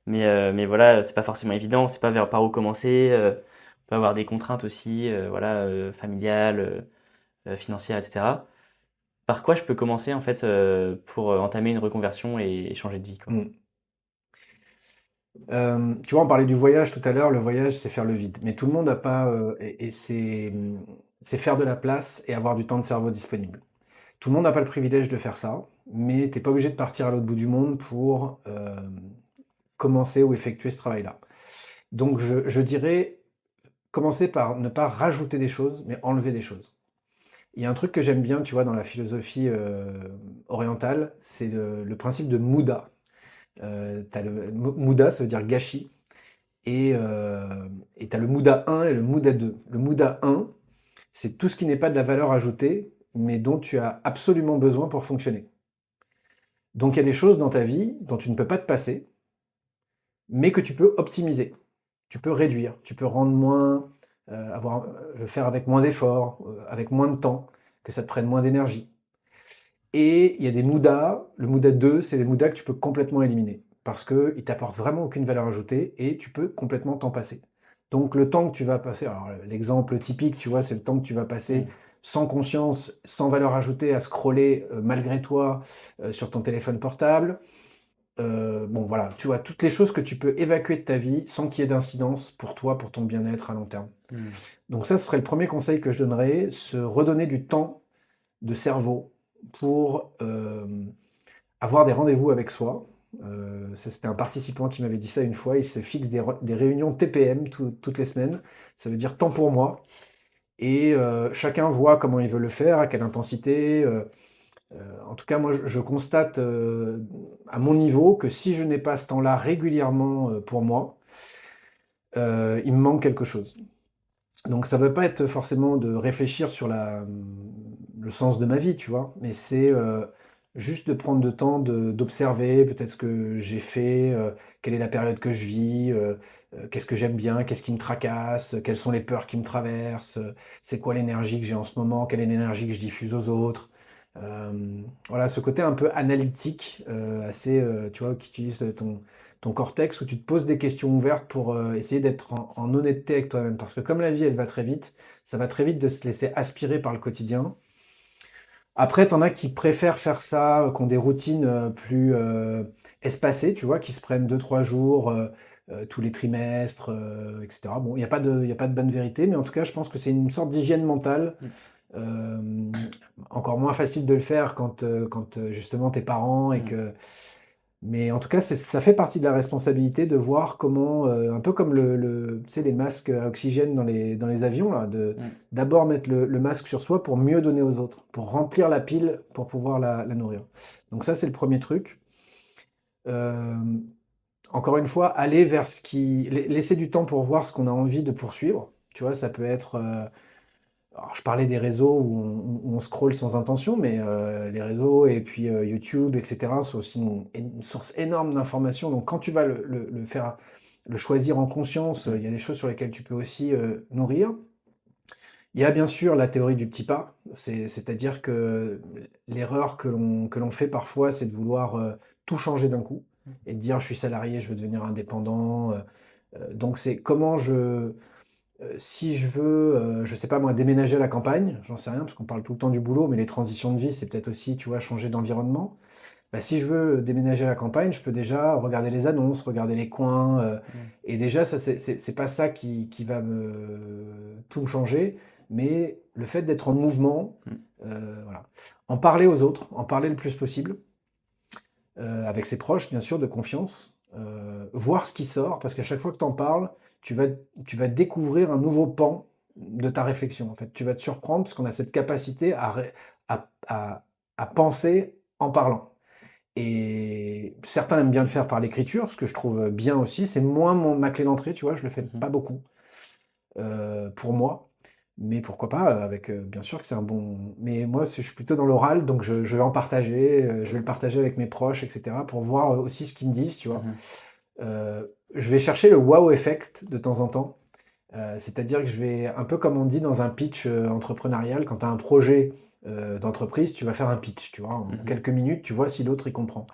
mais voilà, c'est pas forcément évident, on sait pas vers par où commencer, on peut avoir des contraintes aussi, voilà, familiales, financières, etc. Par quoi je peux commencer en fait pour entamer une reconversion et changer de vie, quoi. Mm. Tu vois, on parlait du voyage tout à l'heure. Le voyage, c'est faire le vide. Mais tout le monde n'a pas. Et c'est faire de la place et avoir du temps de cerveau disponible. Tout le monde n'a pas le privilège de faire ça, mais t'es pas obligé de partir à l'autre bout du monde pour commencer ou effectuer ce travail-là. Donc, je dirais commencer par ne pas rajouter des choses, mais enlever des choses. Il y a un truc que j'aime bien, tu vois, dans la philosophie orientale, c'est le principe de Muda. Muda, ça veut dire gâchis. Et tu as le Muda 1 et le Muda 2. Le Muda 1, c'est tout ce qui n'est pas de la valeur ajoutée, mais dont tu as absolument besoin pour fonctionner. Donc il y a des choses dans ta vie dont tu ne peux pas te passer, mais que tu peux optimiser. Tu peux réduire, tu peux rendre moins, le faire avec moins d'efforts, avec moins de temps, que ça te prenne moins d'énergie. Et il y a des Muda, le Muda 2, c'est les Muda que tu peux complètement éliminer, parce qu'ils ne t'apportent vraiment aucune valeur ajoutée et tu peux complètement t'en passer. Donc le temps que tu vas passer, alors l'exemple typique, tu vois, c'est le temps que tu vas passer Mm. sans conscience, sans valeur ajoutée, à scroller malgré toi sur ton téléphone portable. Bon voilà, tu vois, toutes les choses que tu peux évacuer de ta vie sans qu'il y ait d'incidence pour toi, pour ton bien-être à long terme. Mm. Donc ça, ce serait le premier conseil que je donnerais, se redonner du temps de cerveau pour avoir des rendez-vous avec soi. Ça, c'était un participant qui m'avait dit ça une fois. Il se fixe des réunions TPM toutes les semaines. Ça veut dire temps pour moi. Et chacun voit comment il veut le faire, à quelle intensité. En tout cas, moi, je constate à mon niveau que si je n'ai pas ce temps-là régulièrement pour moi, il me manque quelque chose. Donc ça ne veut pas être forcément de réfléchir sur le sens de ma vie, tu vois, mais c'est juste de prendre le temps d'observer peut-être ce que j'ai fait, quelle est la période que je vis, qu'est-ce que j'aime bien, qu'est-ce qui me tracasse, quelles sont les peurs qui me traversent, c'est quoi l'énergie que j'ai en ce moment, quelle est l'énergie que je diffuse aux autres. Voilà, ce côté un peu analytique, assez, tu vois, qui utilise ton cortex, où tu te poses des questions ouvertes pour essayer d'être en honnêteté avec toi-même. Parce que comme la vie, elle va très vite, ça va très vite de se laisser aspirer par le quotidien. Après, t'en as qui préfèrent faire ça, qui ont des routines plus espacées, tu vois, qui se prennent 2, 3 jours tous les trimestres, etc. Bon, il y a pas de bonne vérité, mais en tout cas, je pense que c'est une sorte d'hygiène mentale. Mm. euh, Encore moins facile de le faire quand justement t'es parent et Mm. que mais en tout cas, ça fait partie de la responsabilité de voir comment, un peu comme tu sais, les masques à oxygène dans les avions, là, Mm. d'abord mettre le masque sur soi pour mieux donner aux autres, pour remplir la pile, pour pouvoir la nourrir. Donc ça, c'est le premier truc. Euh, Encore une fois, aller vers laisser du temps pour voir ce qu'on a envie de poursuivre. Tu vois, ça peut être alors, je parlais des réseaux où on scrolle sans intention, mais les réseaux et puis YouTube, etc., sont aussi une source énorme d'informations. Donc, quand tu vas le choisir en conscience, il y a des choses sur lesquelles tu peux aussi nourrir. Il y a bien sûr la théorie du petit pas, c'est-à-dire que l'erreur que l'on fait parfois, c'est de vouloir tout changer d'un coup et de dire je suis salarié, je veux devenir indépendant. Donc c'est comment si je veux, je sais pas moi, déménager à la campagne, j'en sais rien, parce qu'on parle tout le temps du boulot, mais les transitions de vie, c'est peut-être aussi, tu vois, changer d'environnement. Bah, si je veux déménager à la campagne, je peux déjà regarder les annonces, regarder les coins, Mm. et déjà, ça, c'est pas ça qui va tout me changer, mais le fait d'être en mouvement, Mm. voilà. En parler aux autres, en parler le plus possible, avec ses proches, bien sûr, de confiance, voir ce qui sort, parce qu'à chaque fois que tu en parles, tu vas, tu vas découvrir un nouveau pan de ta réflexion. En fait, tu vas te surprendre parce qu'on a cette capacité à, à penser en parlant. Et certains aiment bien le faire par l'écriture, ce que je trouve bien aussi. C'est moins ma clé d'entrée, tu vois, je le fais Mhm. pas beaucoup pour moi. Mais pourquoi pas, avec bien sûr que c'est un bon. Mais moi, je suis plutôt dans l'oral, donc je vais en partager, je vais le partager avec mes proches, etc., pour voir aussi ce qu'ils me disent, tu vois. Mhm. Je vais chercher le wow effect de temps en temps. C'est-à-dire que je vais, un peu comme on dit dans un pitch entrepreneurial, quand tu as un projet d'entreprise, tu vas faire un pitch, tu vois. En Mhm. quelques minutes, tu vois si l'autre y comprend.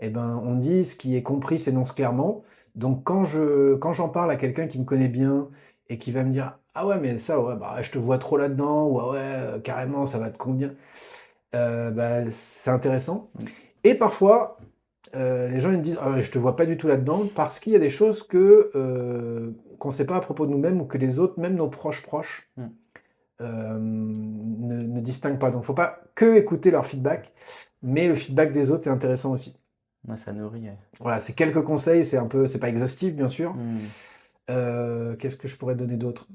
Eh ben, on dit ce qui est compris s'énonce clairement. Donc quand j'en parle à quelqu'un qui me connaît bien et qui va me dire ah ouais mais ça ouais bah je te vois trop là-dedans ou ah ouais carrément ça va te convenir, bah, c'est intéressant. Mm. Et parfois les gens ils me disent ah ouais, je te vois pas du tout là-dedans parce qu'il y a des choses que qu'on ne sait pas à propos de nous-mêmes ou que les autres, même nos proches, Mm. ne distinguent pas. Donc, il ne faut pas que écouter leur feedback, mais le feedback des autres est intéressant aussi. Ouais, ça nourrit. Ouais. Voilà, c'est quelques conseils, c'est pas exhaustif bien sûr. Mm. Qu'est-ce que je pourrais donner d'autre?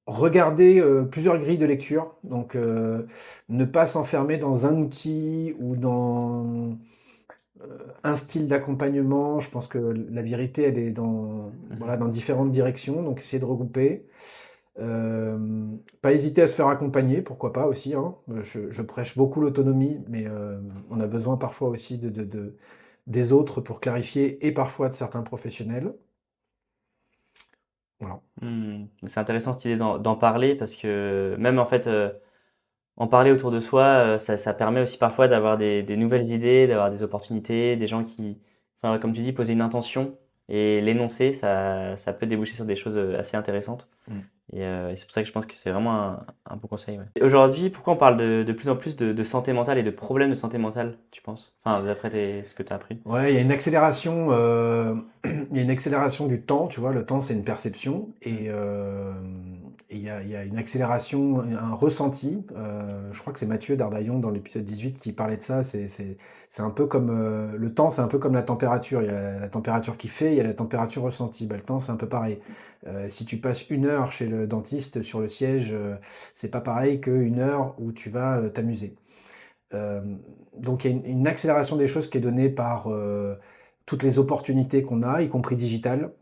Regarder plusieurs grilles de lecture, donc ne pas s'enfermer dans un outil ou dans un style d'accompagnement. Je pense que la vérité, elle est dans, voilà, dans différentes directions, donc essayer de regrouper. Pas hésiter à se faire accompagner, pourquoi pas aussi, hein. Je prêche beaucoup l'autonomie, mais on a besoin parfois aussi des autres pour clarifier et parfois de certains professionnels. Voilà. Mm. C'est intéressant cette idée d'en parler parce que même en fait, en parler autour de soi, ça permet aussi parfois d'avoir des nouvelles idées, d'avoir des opportunités, des gens qui, enfin, comme tu dis, poser une intention et l'énoncer, ça peut déboucher sur des choses assez intéressantes. Mm. Et c'est pour ça que je pense que c'est vraiment un bon conseil. Ouais. Et aujourd'hui, pourquoi on parle de plus en plus de santé mentale et de problèmes de santé mentale, tu penses? Enfin, d'après ce que tu as appris. Ouais, il y a une accélération, il y a une accélération du temps, tu vois, le temps c'est une perception, et il y a une accélération, un ressenti, je crois que c'est Mathieu Dardaillon dans l'épisode 18 qui parlait de ça, c'est un peu comme, le temps c'est un peu comme la température, il y a la température qui fait, il y a la température ressentie, bah, le temps c'est un peu pareil. Si tu passes une heure chez le dentiste sur le siège, c'est pas pareil qu'une heure où tu vas t'amuser. Euh, donc il y a une accélération des choses qui est donnée par toutes les opportunités qu'on a, y compris digitales.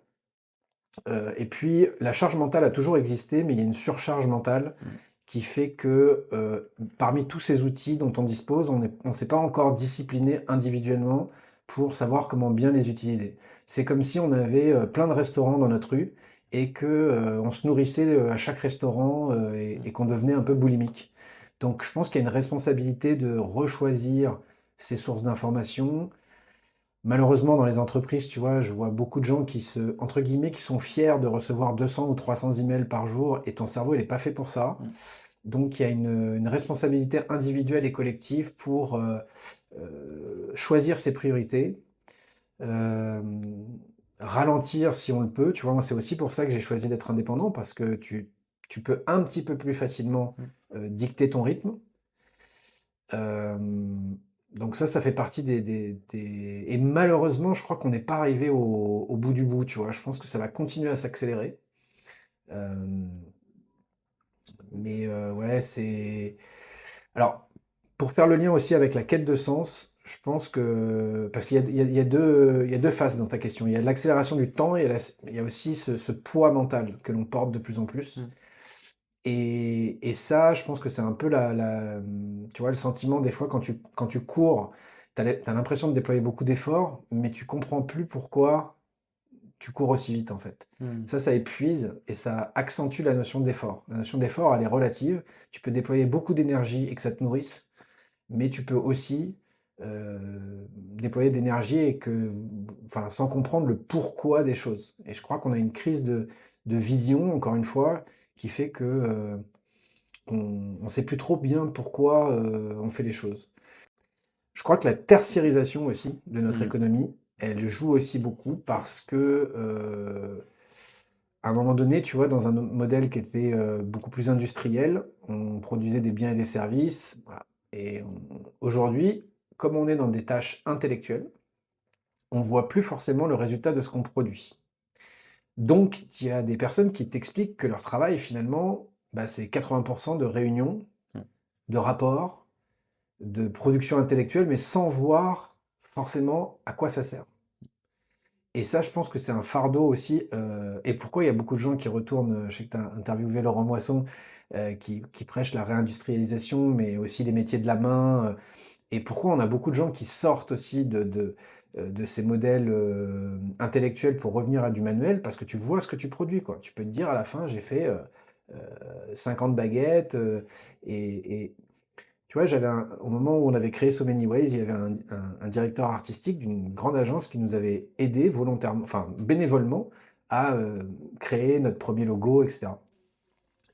Et puis la charge mentale a toujours existé, mais il y a une surcharge mentale Mm. qui fait que parmi tous ces outils dont on dispose, on ne s'est pas encore discipliné individuellement pour savoir comment bien les utiliser. C'est comme si on avait plein de restaurants dans notre rue et que on se nourrissait à chaque restaurant et qu'on devenait un peu boulimique. Donc je pense qu'il y a une responsabilité de rechoisir ses sources d'informations. Malheureusement, dans les entreprises, tu vois, je vois beaucoup de gens entre guillemets, qui sont fiers de recevoir 200 ou 300 emails par jour et ton cerveau, il n'est pas fait pour ça. Mm. Donc il y a une responsabilité individuelle et collective pour choisir ses priorités, euh, ralentir si on le peut. Tu vois, moi, c'est aussi pour ça que j'ai choisi d'être indépendant parce que tu peux un petit peu plus facilement Mm. dicter ton rythme. Euh, donc ça fait partie Et malheureusement, je crois qu'on n'est pas arrivé au bout du bout, tu vois. Je pense que ça va continuer à s'accélérer. Euh, mais ouais, c'est... Alors, pour faire le lien aussi avec la quête de sens, je pense que... Parce qu'il y a il y a deux faces dans ta question. Il y a l'accélération du temps et il y a aussi ce poids mental que l'on porte de plus en plus. Mm. Et ça, je pense que c'est un peu tu vois, le sentiment des fois quand tu cours, tu as l'impression de déployer beaucoup d'efforts, mais tu comprends plus pourquoi tu cours aussi vite en fait. Mmh. Ça épuise et ça accentue la notion d'effort. La notion d'effort, elle est relative. Tu peux déployer beaucoup d'énergie et que ça te nourrisse, mais tu peux aussi déployer de l'énergie enfin, sans comprendre le pourquoi des choses. Et je crois qu'on a une crise de vision, encore une fois, qui fait que on ne sait plus trop bien pourquoi on fait les choses. Je crois que la tertiarisation aussi de notre Mmh. économie, elle joue aussi beaucoup parce que, à un moment donné, tu vois, dans un modèle qui était beaucoup plus industriel, on produisait des biens et des services, voilà. Et aujourd'hui, comme on est dans des tâches intellectuelles, on voit plus forcément le résultat de ce qu'on produit. Donc, il y a des personnes qui t'expliquent que leur travail, finalement, bah, c'est 80% de réunions, Mmh. de rapports, de production intellectuelle, mais sans voir forcément à quoi ça sert. Et ça, je pense que c'est un fardeau aussi. Et pourquoi il y a beaucoup de gens qui retournent, je sais que tu as interviewé Laurent Moisson, qui prêche la réindustrialisation, mais aussi les métiers de la main. Et pourquoi on a beaucoup de gens qui sortent aussi de ces modèles intellectuels pour revenir à du manuel, parce que tu vois ce que tu produis, quoi. Tu peux te dire à la fin, j'ai fait 50 baguettes, et tu vois, au moment où on avait créé So Many Ways, il y avait un directeur artistique d'une grande agence qui nous avait aidé volontairement, enfin bénévolement, à créer notre premier logo, etc.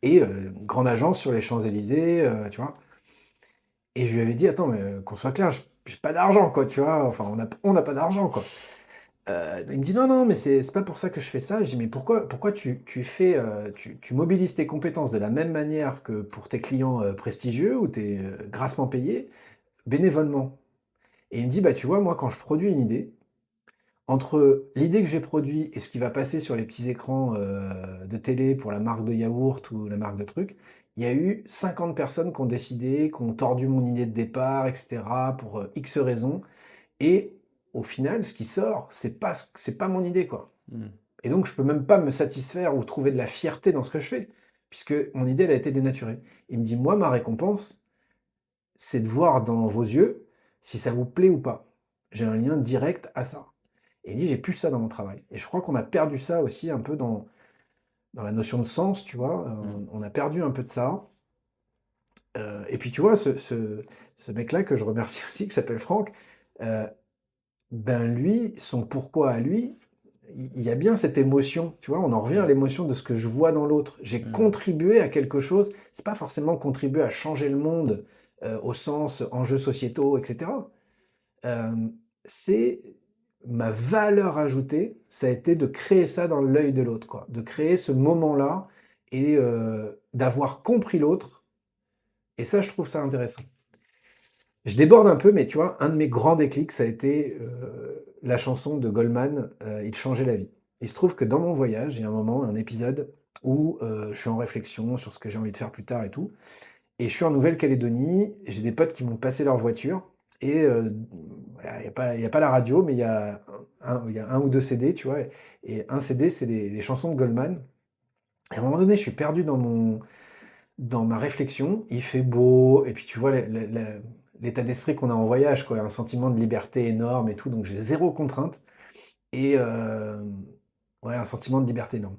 Et grande agence sur les Champs-Élysées, tu vois. Et je lui avais dit, attends, mais qu'on soit clair, j'ai pas d'argent, quoi, tu vois. Enfin, on n'a pas d'argent, quoi. Il me dit, non, non, mais c'est pas pour ça que je fais ça. Je dis, mais pourquoi tu mobilises tes compétences de la même manière que pour tes clients prestigieux ou tes grassement payés, bénévolement? Et il me dit, bah, tu vois, moi, quand je produis une idée, entre l'idée que j'ai produite et ce qui va passer sur les petits écrans de télé pour la marque de yaourt ou la marque de truc, il y a eu 50 personnes qui ont décidé, qui ont tordu mon idée de départ, etc., pour X raisons. Et au final, ce qui sort, c'est pas mon idée, quoi. Mmh. Et donc, je peux même pas me satisfaire ou trouver de la fierté dans ce que je fais, puisque mon idée, elle a été dénaturée. Il me dit, moi, ma récompense, c'est de voir dans vos yeux si ça vous plaît ou pas. J'ai un lien direct à ça. Et il dit, j'ai plus ça dans mon travail. Et je crois qu'on a perdu ça aussi un peu dans la notion de sens, tu vois. Mmh. On a perdu un peu de ça. Et puis, tu vois, ce mec-là que je remercie aussi, qui s'appelle Franck, euh, ben lui, son pourquoi à lui, il y a bien cette émotion, tu vois, on en revient à Mmh. l'émotion de ce que je vois dans l'autre. J'ai Mmh. contribué à quelque chose, c'est pas forcément contribuer à changer le monde au sens enjeux sociétaux, etc. Euh, c'est ma valeur ajoutée, ça a été de créer ça dans l'œil de l'autre, quoi, de créer ce moment-là et d'avoir compris l'autre. Et ça, je trouve ça intéressant. Je déborde un peu, mais tu vois, un de mes grands déclics, ça a été la chanson de Goldman, Il changeait la vie. Il se trouve que dans mon voyage, il y a un moment, un épisode où je suis en réflexion sur ce que j'ai envie de faire plus tard et tout. Et je suis en Nouvelle-Calédonie, j'ai des potes qui m'ont passé leur voiture. Et il y a pas la radio, mais il y a un ou deux CD, tu vois. Et un CD, c'est les chansons de Goldman. Et à un moment donné, je suis perdu dans ma réflexion, il fait beau, et puis tu vois l'état d'esprit qu'on a en voyage, quoi, un sentiment de liberté énorme et tout, donc j'ai zéro contrainte, et ouais, un sentiment de liberté énorme.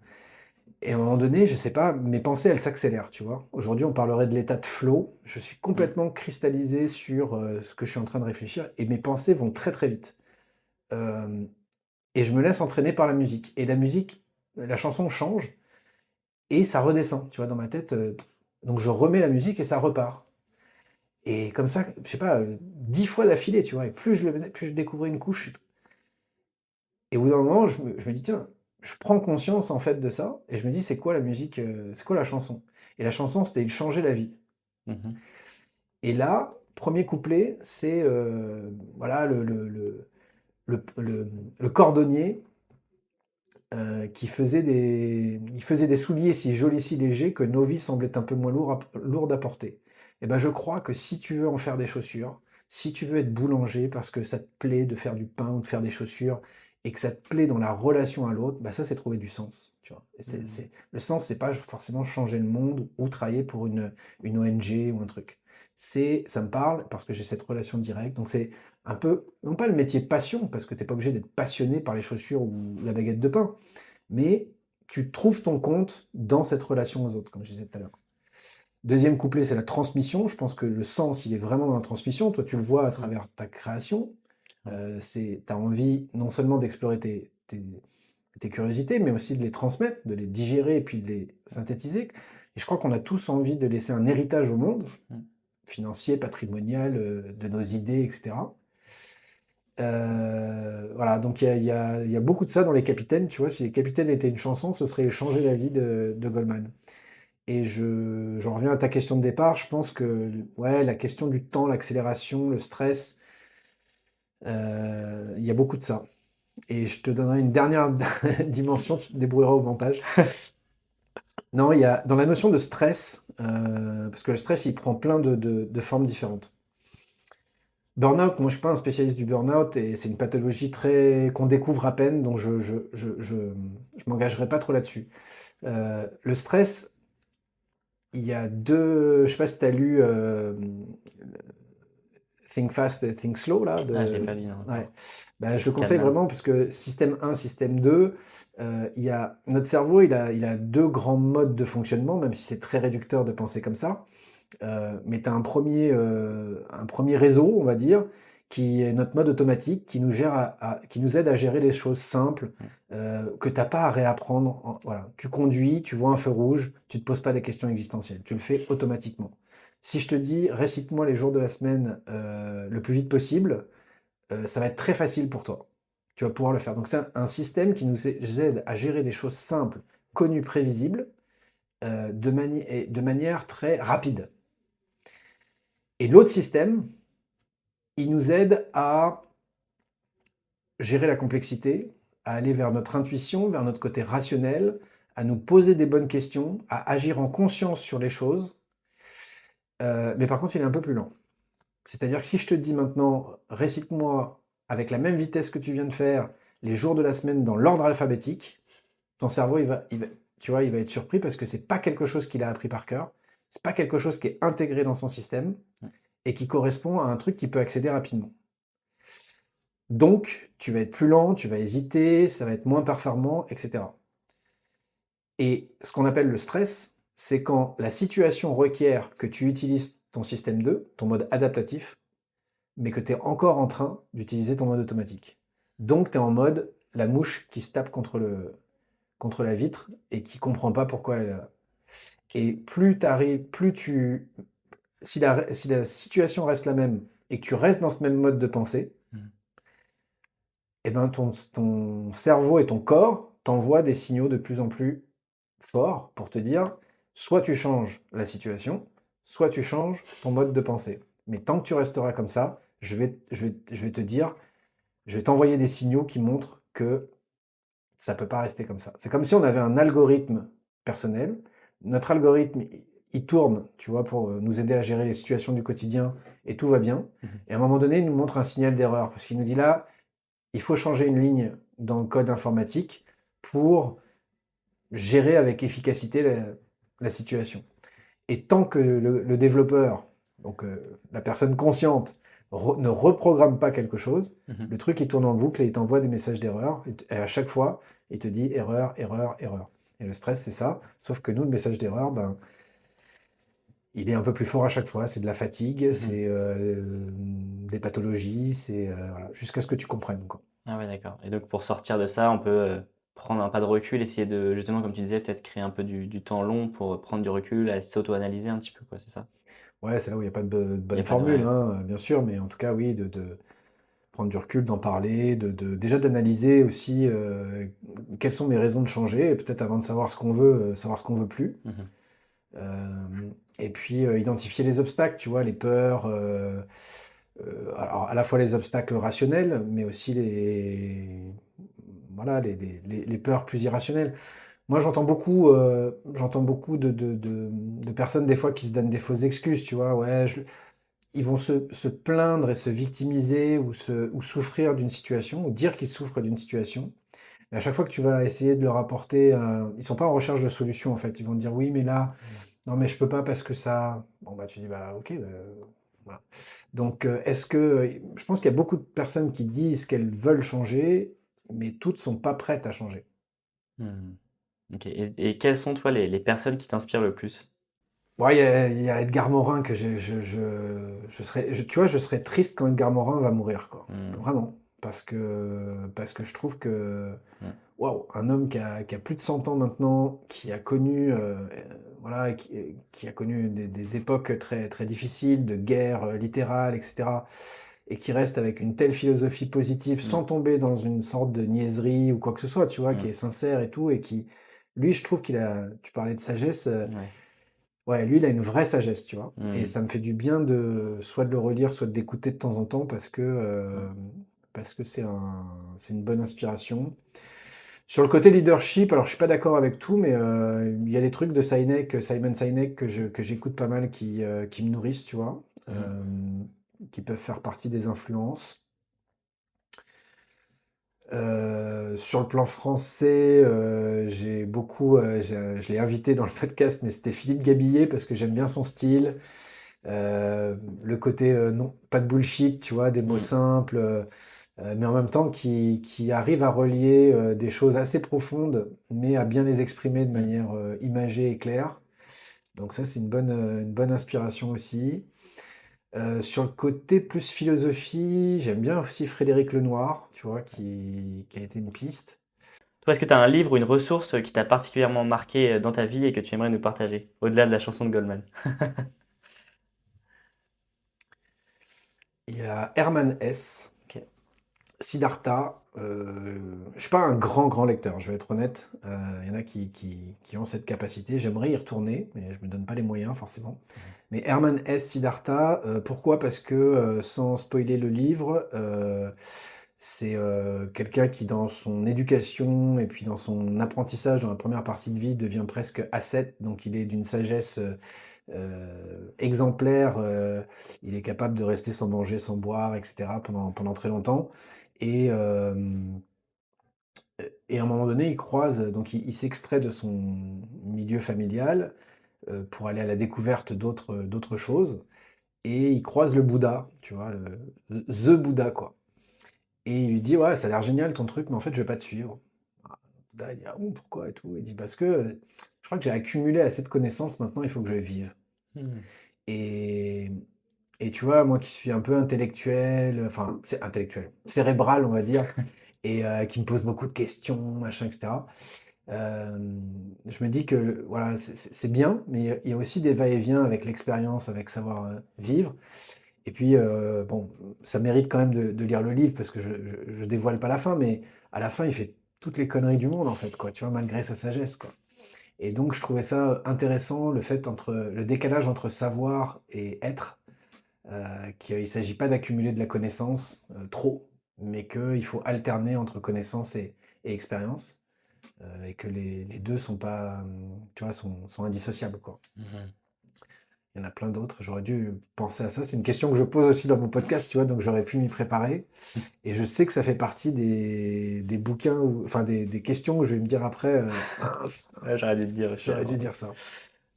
Et à un moment donné, je sais pas, mes pensées, elles s'accélèrent, tu vois. Aujourd'hui, on parlerait de l'état de flow. Je suis Mmh. complètement cristallisé sur ce que je suis en train de réfléchir, et mes pensées vont très très vite. Euh, et je me laisse entraîner par la musique. Et la musique, la chanson change, et ça redescend, tu vois, dans ma tête. Donc je remets la musique et ça repart. Et comme ça, je sais pas, 10 fois d'affilée, tu vois? Et plus je découvrais une couche. Et au bout d'un moment, je me dis: «Tiens», je prends conscience, en fait, de ça et je me dis: «C'est quoi la musique, c'est quoi la chanson?» Et la chanson, c'était «Il changeait la vie». Mmh. Et là, premier couplet, c'est, voilà, le cordonnier, il faisait des souliers si jolis, si légers que nos vies semblaient un peu moins lourdes à porter. Et ben, je crois que si tu veux en faire des chaussures, si tu veux être boulanger parce que ça te plaît de faire du pain ou de faire des chaussures et que ça te plaît dans la relation à l'autre, bah ça, c'est trouver du sens, tu vois? Et Mmh. le sens, c'est pas forcément changer le monde ou travailler pour une ONG ou un truc. Ça me parle parce que j'ai cette relation directe, donc c'est un peu, non pas le métier passion, parce que tu n'es pas obligé d'être passionné par les chaussures ou la baguette de pain, mais tu trouves ton compte dans cette relation aux autres, comme je disais tout à l'heure. Deuxième couplet, c'est la transmission. Je pense que le sens, il est vraiment dans la transmission. Toi, tu le vois à travers ta création. Tu as envie non seulement d'explorer tes curiosités, mais aussi de les transmettre, de les digérer et puis de les synthétiser. Et je crois qu'on a tous envie de laisser un héritage au monde, financier, patrimonial, de nos idées, etc. Voilà, donc il y a beaucoup de ça dans Les Capitaines. Tu vois, si Les Capitaines étaient une chanson, ce serait Changer la vie de Goldman. Et j'en reviens à ta question de départ. Je pense que ouais, la question du temps, l'accélération, le stress, il y a beaucoup de ça. Et je te donnerai une dernière dimension, tu te débrouilleras au montage. Non, il y a dans la notion de stress, parce que le stress, il prend plein de formes différentes. Burnout, moi je suis pas un spécialiste du burnout et c'est une pathologie qu'on découvre à peine, donc je m'engagerai pas trop là-dessus. Le stress, il y a deux, je sais pas si tu as lu Think Fast, Think Slow là. Ah, je l'ai pas lu, non. Ouais. Bah, je le conseille Kahneman. vraiment parce que système 1, système 2, il y a, notre cerveau, il a deux grands modes de fonctionnement, même si c'est très réducteur de penser comme ça. Mais tu as un premier réseau, on va dire, qui est notre mode automatique, qui nous aide à gérer les choses simples, que tu n'as pas à réapprendre. Voilà. Tu conduis, tu vois un feu rouge, tu ne te poses pas des questions existentielles, tu le fais automatiquement. Si je te dis, récite-moi les jours de la semaine le plus vite possible, ça va être très facile pour toi. Tu vas pouvoir le faire. Donc c'est un système qui nous aide à gérer des choses simples, connues, prévisibles, de manière très rapide. Et l'autre système, il nous aide à gérer la complexité, à aller vers notre intuition, vers notre côté rationnel, à nous poser des bonnes questions, à agir en conscience sur les choses. Mais par contre, il est un peu plus lent. C'est-à-dire que si je te dis maintenant, récite-moi avec la même vitesse que tu viens de faire les jours de la semaine dans l'ordre alphabétique, ton cerveau, tu vois, il va être surpris parce que c'est pas quelque chose qu'il a appris par cœur, c'est pas quelque chose qui est intégré dans son système et qui correspond à un truc qui peut accéder rapidement. Donc, tu vas être plus lent, tu vas hésiter, ça va être moins performant, etc. Et ce qu'on appelle le stress, c'est quand la situation requiert que tu utilises ton système 2, ton mode adaptatif, mais que tu es encore en train d'utiliser ton mode automatique. Donc, tu es en mode la mouche qui se tape contre la vitre et qui comprend pas pourquoi elle est là. Et si la situation reste la même et que tu restes dans ce même mode de pensée, eh ben ton cerveau et ton corps t'envoient des signaux de plus en plus forts pour te dire soit tu changes la situation, soit tu changes ton mode de pensée. Mais tant que tu resteras comme ça, je vais te dire, je vais t'envoyer des signaux qui montrent que ça ne peut pas rester comme ça. C'est comme si on avait un algorithme personnel. Notre algorithme, il tourne, tu vois, pour nous aider à gérer les situations du quotidien et tout va bien. Et à un moment donné, il nous montre un signal d'erreur parce qu'il nous dit là, il faut changer une ligne dans le code informatique pour gérer avec efficacité la situation. Et tant que le développeur, donc la personne consciente, ne reprogramme pas quelque chose, le truc il tourne en boucle et il t'envoie des messages d'erreur. Et à chaque fois, il te dit erreur, erreur, erreur. Et le stress, c'est ça. Sauf que nous, le message d'erreur, ben, il est un peu plus fort à chaque fois. C'est de la fatigue, c'est des pathologies, c'est voilà, jusqu'à ce que tu comprennes, quoi. Ah ouais, d'accord. Et donc pour sortir de ça, on peut prendre un pas de recul, essayer de, justement, comme tu disais, peut-être créer un peu du temps long pour prendre du recul, à s'auto-analyser un petit peu, quoi, c'est ça? Ouais, c'est là où il n'y a pas de Il y bonne a pas de... formule, ouais. hein, bien sûr, mais en tout cas, oui, de prendre du recul, d'en parler, déjà d'analyser aussi quelles sont mes raisons de changer, et peut-être avant de savoir ce qu'on veut, savoir ce qu'on veut plus. Et puis identifier les obstacles, tu vois, les peurs, alors à la fois les obstacles rationnels, mais aussi voilà, les peurs plus irrationnelles. Moi, j'entends beaucoup de personnes des fois qui se donnent des fausses excuses, tu vois, ouais, ils vont se plaindre et se victimiser ou souffrir d'une situation, ou dire qu'ils souffrent d'une situation. Et à chaque fois que tu vas essayer de leur apporter, ils sont pas en recherche de solution en fait. Ils vont te dire oui, mais là, non, mais je peux pas parce que ça. Bon bah tu dis bah ok, bah, Voilà. Donc, je pense qu'il y a beaucoup de personnes qui disent qu'elles veulent changer, mais toutes sont pas prêtes à changer. Mmh. OK et quelles sont, toi, les personnes qui t'inspirent le plus? Ouais, il y a Edgar Morin que tu vois, je serais triste quand Edgar Morin va mourir, quoi. Mmh. Vraiment. Parce que je trouve que, Mmh. waouh, un homme qui a plus de 100 ans maintenant, qui a connu, voilà, qui a connu des époques très, très difficiles, de guerre littérale, etc., et qui reste avec une telle philosophie positive Mmh. sans tomber dans une sorte de niaiserie ou quoi que ce soit, tu vois, qui Mmh. est sincère et tout, et qui, lui, je trouve tu parlais de sagesse, Ouais. ouais, lui, il a une vraie sagesse, tu vois, et Mmh. ça me fait du bien soit de le relire, soit d'écouter de temps en temps Mmh. parce que c'est une bonne inspiration. Sur le côté leadership, alors je suis pas d'accord avec tout, mais il y a des trucs de Simon Sinek que j'écoute pas mal qui me nourrissent, tu vois, Mmh. qui peuvent faire partie des influences. Sur le plan français, je l'ai invité dans le podcast, mais c'était Philippe Gabillet parce que j'aime bien son style. Le côté, non, pas de bullshit, tu vois, des mots Mmh. simples, mais en même temps qui arrive à relier des choses assez profondes, mais à bien les exprimer de Mmh. manière imagée et claire. Donc ça, c'est une bonne inspiration aussi. Sur le côté plus philosophie, j'aime bien aussi Frédéric Lenoir, tu vois, qui a été une piste. Toi, est-ce que tu as un livre ou une ressource, qui t'a particulièrement marqué, dans ta vie et que tu aimerais nous partager? Au-delà de la chanson de Goldman. Il y a Hermann Hesse, OK. Siddhartha. Je suis pas un grand, grand lecteur, je vais être honnête. Il y en a qui ont cette capacité. J'aimerais y retourner, mais je me donne pas les moyens forcément. Mmh. Mais Hermann Hesse, Siddhartha, pourquoi? Parce que, sans spoiler le livre, c'est quelqu'un qui, dans son éducation et puis dans son apprentissage dans la première partie de vie, devient presque ascète. Donc il est d'une sagesse exemplaire. Il est capable de rester sans manger, sans boire, etc. pendant très longtemps. Et, euh, et à un moment donné, il croise, donc il s'extrait de son milieu familial pour aller à la découverte d'autres choses. Et il croise le Bouddha, tu vois, The Bouddha, quoi. Et il lui dit, ouais, ça a l'air génial ton truc, mais en fait, je vais pas te suivre. Ah, le Bouddha, il dit, ah bon, pourquoi et tout. Il dit, parce que je crois que j'ai accumulé assez de connaissances, maintenant il faut que je vive. Mmh. Et, et tu vois, moi qui suis un peu intellectuel, enfin, c'est intellectuel, cérébral, on va dire, et qui me pose beaucoup de questions, machin, etc. Je me dis que voilà, c'est bien, mais il y a aussi des va-et-vient avec l'expérience, avec savoir vivre. Et puis, bon, ça mérite quand même de lire le livre parce que je dévoile pas la fin, mais à la fin, il fait toutes les conneries du monde, en fait, quoi, tu vois, malgré sa sagesse, quoi. Et donc, je trouvais ça intéressant, le décalage entre savoir et être, qu'il ne s'agit pas d'accumuler de la connaissance trop, mais qu'il faut alterner entre connaissance et expérience, et que les deux sont pas, tu vois, sont indissociables, quoi. Mmh. Il y en a plein d'autres. J'aurais dû penser à ça. C'est une question que je pose aussi dans mon podcast, tu vois, donc j'aurais pu m'y préparer. Et je sais que ça fait partie des bouquins, enfin des questions où je vais me dire après, mince, Ouais, j'aurais dû te dire aussi j'aurais dû avant. dire ça.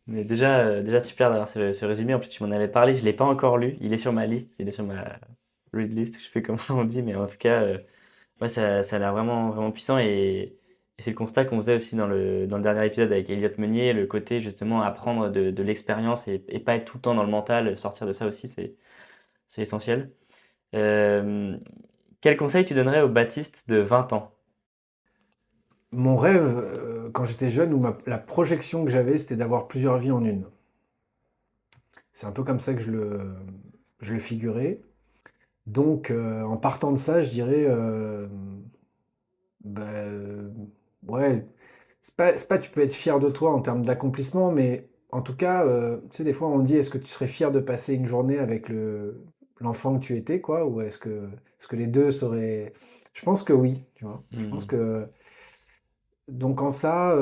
Mais déjà super d'avoir ce résumé. En plus, tu m'en avais parlé, je l'ai pas encore lu. Il est sur ma liste, il est sur ma read list, je sais plus comment on dit, mais en tout cas, ouais, ça a l'air vraiment, vraiment puissant. Et c'est le constat qu'on faisait aussi dans le dernier épisode avec Elliot Meunier, le côté justement apprendre de l'expérience et pas être tout le temps dans le mental, sortir de ça aussi, c'est essentiel. Euh, Quel conseil tu donnerais au Baptiste de 20 ans? Mon rêve, quand j'étais jeune, ou la projection que j'avais, c'était d'avoir plusieurs vies en une. C'est un peu comme ça que je le figurais. Donc, en partant de ça, je dirais, bah, ouais, c'est pas tu peux être fier de toi en termes d'accomplissement, mais en tout cas, tu sais, des fois on dit, est-ce que tu serais fier de passer une journée avec l'enfant que tu étais, quoi, ou est-ce que les deux seraient... Je pense que oui, tu vois. Je pense Hmm. que... Donc en ça,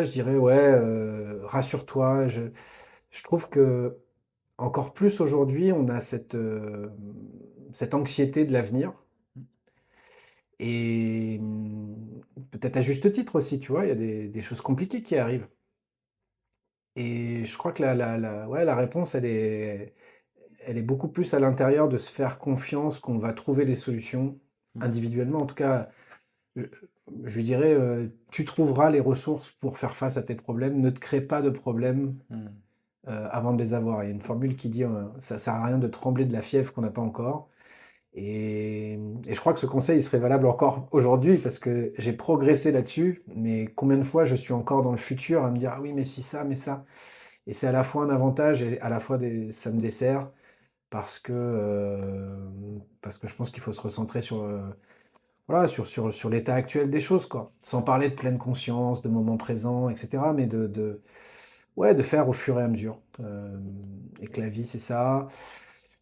je dirais, ouais, rassure-toi. Je trouve que encore plus aujourd'hui, on a cette anxiété de l'avenir. Et peut-être à juste titre aussi, tu vois, il y a des choses compliquées qui arrivent. Et je crois que ouais, la réponse, elle est beaucoup plus à l'intérieur de se faire confiance qu'on va trouver les solutions Mmh. individuellement. En tout cas, je, je lui dirais, tu trouveras les ressources pour faire face à tes problèmes. Ne te crée pas de problèmes Mmh. avant de les avoir. Il y a une formule qui dit, ça sert à rien de trembler de la fièvre qu'on n'a pas encore. Et je crois que ce conseil il serait valable encore aujourd'hui parce que j'ai progressé là-dessus, mais combien de fois je suis encore dans le futur à me dire, ah oui, mais si ça, mais ça. Et c'est à la fois un avantage et à la fois ça me dessert parce que je pense qu'il faut se recentrer sur, voilà, sur l'état actuel des choses, quoi. Sans parler de pleine conscience, de moment présent, etc. Mais ouais, de faire au fur et à mesure. Et que la vie, c'est ça.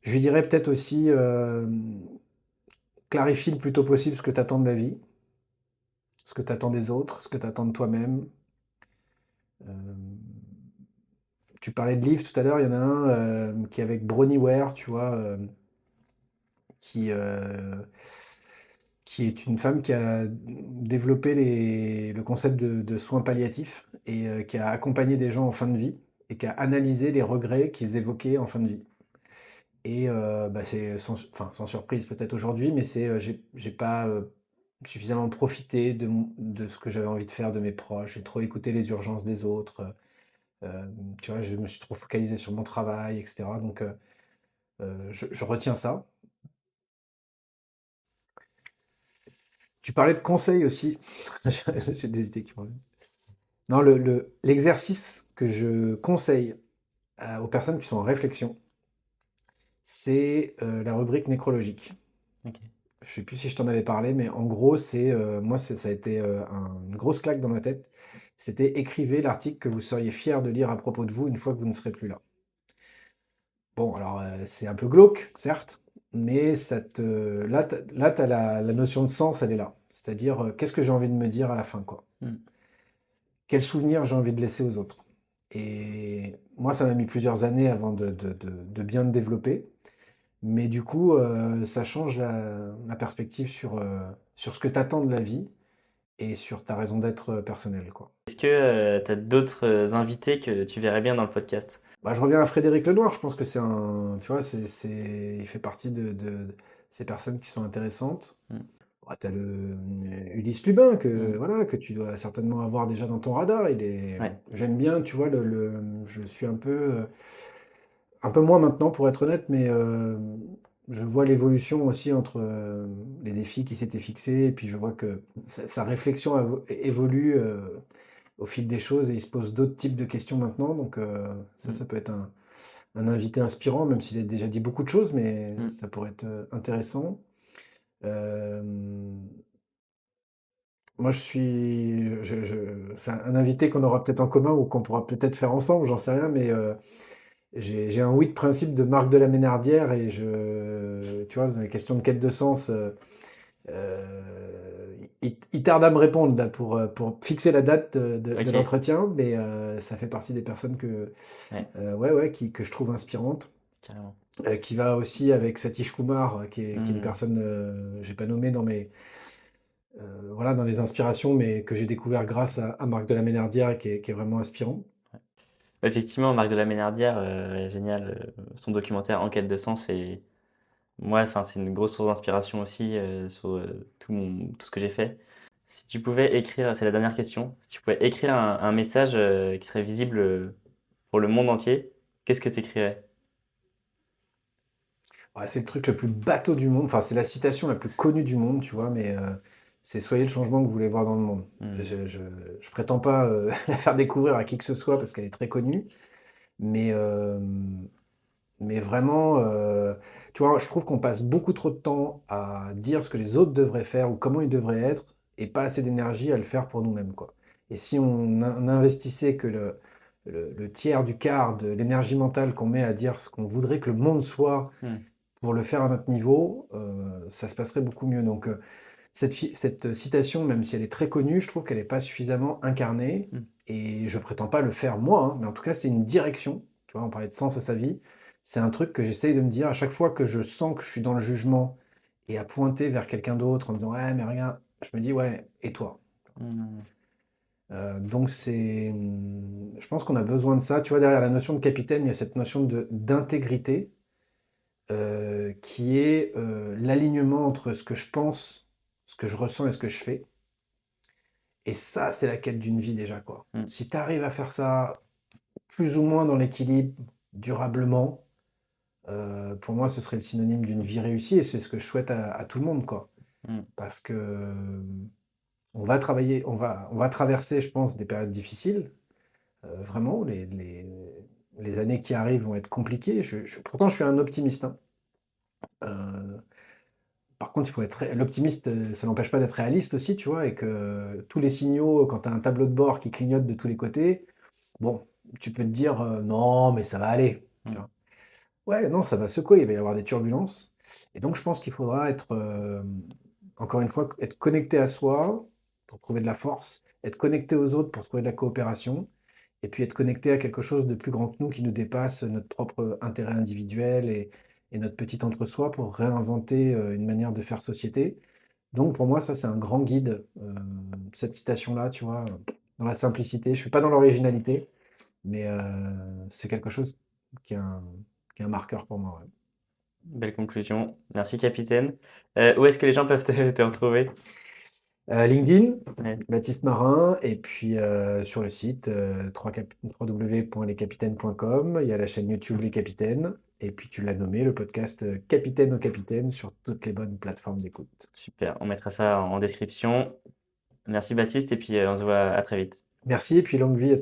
Je lui dirais peut-être aussi, clarifie le plus tôt possible ce que tu attends de la vie, ce que tu attends des autres, ce que tu attends de toi-même. Euh, Tu parlais de livres tout à l'heure, il y en a un qui est avec Bronnie Ware, tu vois, qui, euh, qui est une femme qui a développé le concept de soins palliatifs et qui a accompagné des gens en fin de vie et qui a analysé les regrets qu'ils évoquaient en fin de vie. Et bah, c'est enfin, sans surprise peut-être aujourd'hui, mais j'ai pas suffisamment profité de ce que j'avais envie de faire de mes proches. J'ai trop écouté les urgences des autres. euh, Tu vois, je me suis trop focalisé sur mon travail, etc. Donc, je retiens ça. Tu parlais de conseils aussi. J'ai des idées qui me reviennent. Non, l'exercice que je conseille aux personnes qui sont en réflexion, c'est la rubrique nécrologique. OK. Je sais plus si je t'en avais parlé, mais en gros, moi, ça a été une grosse claque dans ma tête. C'était écrivez l'article que vous seriez fier de lire à propos de vous une fois que vous ne serez plus là. Bon, alors c'est un peu glauque, certes, mais là, t'as la notion de sens, elle est là. C'est-à-dire, qu'est-ce que j'ai envie de me dire à la fin, quoi. Mmh. Quel souvenir j'ai envie de laisser aux autres. Et moi, ça m'a mis plusieurs années avant de bien le développer. Mais du coup, ça change la perspective sur ce que tu attends de la vie et sur ta raison d'être personnelle, quoi. Est-ce que, tu as d'autres, invités que tu verrais bien dans le podcast? Bah, je reviens à Frédéric Lenoir, je pense que tu vois, il fait partie de ces personnes qui sont intéressantes. Mmh. Bah, tu as Ulysse Lubin, Mmh. voilà, que tu dois certainement avoir déjà dans ton radar. Ouais. J'aime bien, tu vois, je suis un peu moins maintenant pour être honnête, mais je vois l'évolution aussi entre les défis qui s'étaient fixés, et puis je vois que sa réflexion évolue au fil des choses et il se pose d'autres types de questions maintenant. Donc Mmh. ça peut être un invité inspirant, même s'il a déjà dit beaucoup de choses, mais Mmh. ça pourrait être intéressant. Euh, Moi, c'est un invité qu'on aura peut-être en commun ou qu'on pourra peut-être faire ensemble, j'en sais rien, mais j'ai un oui de principe de Marc de la Ménardière et tu vois, dans les questions de quête de sens, il tarde à me répondre là, pour fixer la date de OK. l'entretien, mais ça fait partie des personnes Ouais, ouais, ouais, que je trouve inspirantes. carrément. Qui va aussi avec Satish Kumar, qui est une Mmh. personne, j'ai pas nommé voilà, dans les inspirations, mais que j'ai découvert grâce à Marc de la Ménardière et qui est vraiment inspirant. Effectivement, Marc de la Ménardière, génial, son documentaire Enquête de sens et moi, enfin, c'est une grosse source d'inspiration aussi, sur, tout ce que j'ai fait. Si tu pouvais écrire c'est la dernière question, si tu pouvais écrire un message, qui serait visible, pour le monde entier, qu'est-ce que tu écrirais? Ouais, c'est le truc le plus bateau du monde, enfin, c'est la citation la plus connue du monde, tu vois, mais c'est soyez le changement que vous voulez voir dans le monde. Mmh. Je prétends pas la faire découvrir à qui que ce soit parce qu'elle est très connue, mais, mais vraiment, tu vois, je trouve qu'on passe beaucoup trop de temps à dire ce que les autres devraient faire ou comment ils devraient être et pas assez d'énergie à le faire pour nous-mêmes, quoi. Et si on investissait que le tiers du quart de l'énergie mentale qu'on met à dire ce qu'on voudrait que le monde soit Mmh. pour le faire à notre niveau, ça se passerait beaucoup mieux. Donc, cette citation, même si elle est très connue, je trouve qu'elle n'est pas suffisamment incarnée. Mmh. Et je prétends pas le faire moi, hein, mais en tout cas, c'est une direction. Tu vois, on parlait de sens à sa vie. C'est un truc que j'essaye de me dire à chaque fois que je sens que je suis dans le jugement et à pointer vers quelqu'un d'autre en disant ouais, mais regarde, je me dis ouais, et toi? Mmh. Donc je pense qu'on a besoin de ça. Tu vois, derrière la notion de capitaine, il y a cette notion d'intégrité qui est l'alignement entre ce que je pense, ce que je ressens et ce que je fais. Et ça, c'est la quête d'une vie déjà, quoi. Si tu arrives à faire ça plus ou moins dans l'équilibre, durablement, pour moi, ce serait le synonyme d'une vie réussie et c'est ce que je souhaite à tout le monde, quoi. Parce que on va travailler, on va traverser, je pense, des périodes difficiles. Vraiment, les années qui arrivent vont être compliquées. Pourtant, je suis un optimiste, hein. Par contre, il faut être l'optimiste, ça n'empêche pas d'être réaliste aussi, tu vois, et que tous les signaux, quand tu as un tableau de bord qui clignote de tous les côtés, bon, tu peux te dire non, mais ça va aller. Tu vois. Ouais, non, ça va secouer, il va y avoir des turbulences. Et donc, je pense qu'il faudra être, encore une fois, être connecté à soi pour trouver de la force, être connecté aux autres pour trouver de la coopération, et puis être connecté à quelque chose de plus grand que nous qui nous dépasse notre propre intérêt individuel et notre petit entre-soi pour réinventer une manière de faire société. Donc pour moi, ça c'est un grand guide, cette citation-là, tu vois, dans la simplicité. Je ne suis pas dans l'originalité, mais c'est quelque chose qui est un marqueur pour moi. Ouais. Belle conclusion. Merci, capitaine. Où est-ce que les gens peuvent te retrouver? LinkedIn, Ouais. Baptiste Marin, et puis sur le site www.lescapitaines.com, il y a la chaîne YouTube Les Capitaines, et puis tu l'as nommé, le podcast Capitaine au Capitaine sur toutes les bonnes plateformes d'écoute. Super, on mettra ça en description. Merci Baptiste, et puis on se voit à très vite. Merci, et puis longue vie à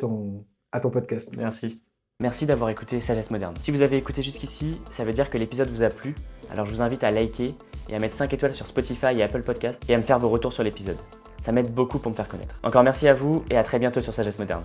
ton podcast. Merci. Merci d'avoir écouté Sagesse Moderne. Si vous avez écouté jusqu'ici, ça veut dire que l'épisode vous a plu, alors je vous invite à liker et à mettre 5 étoiles sur Spotify et Apple Podcast et à me faire vos retours sur l'épisode. Ça m'aide beaucoup pour me faire connaître. Encore merci à vous et à très bientôt sur Sagesse Moderne.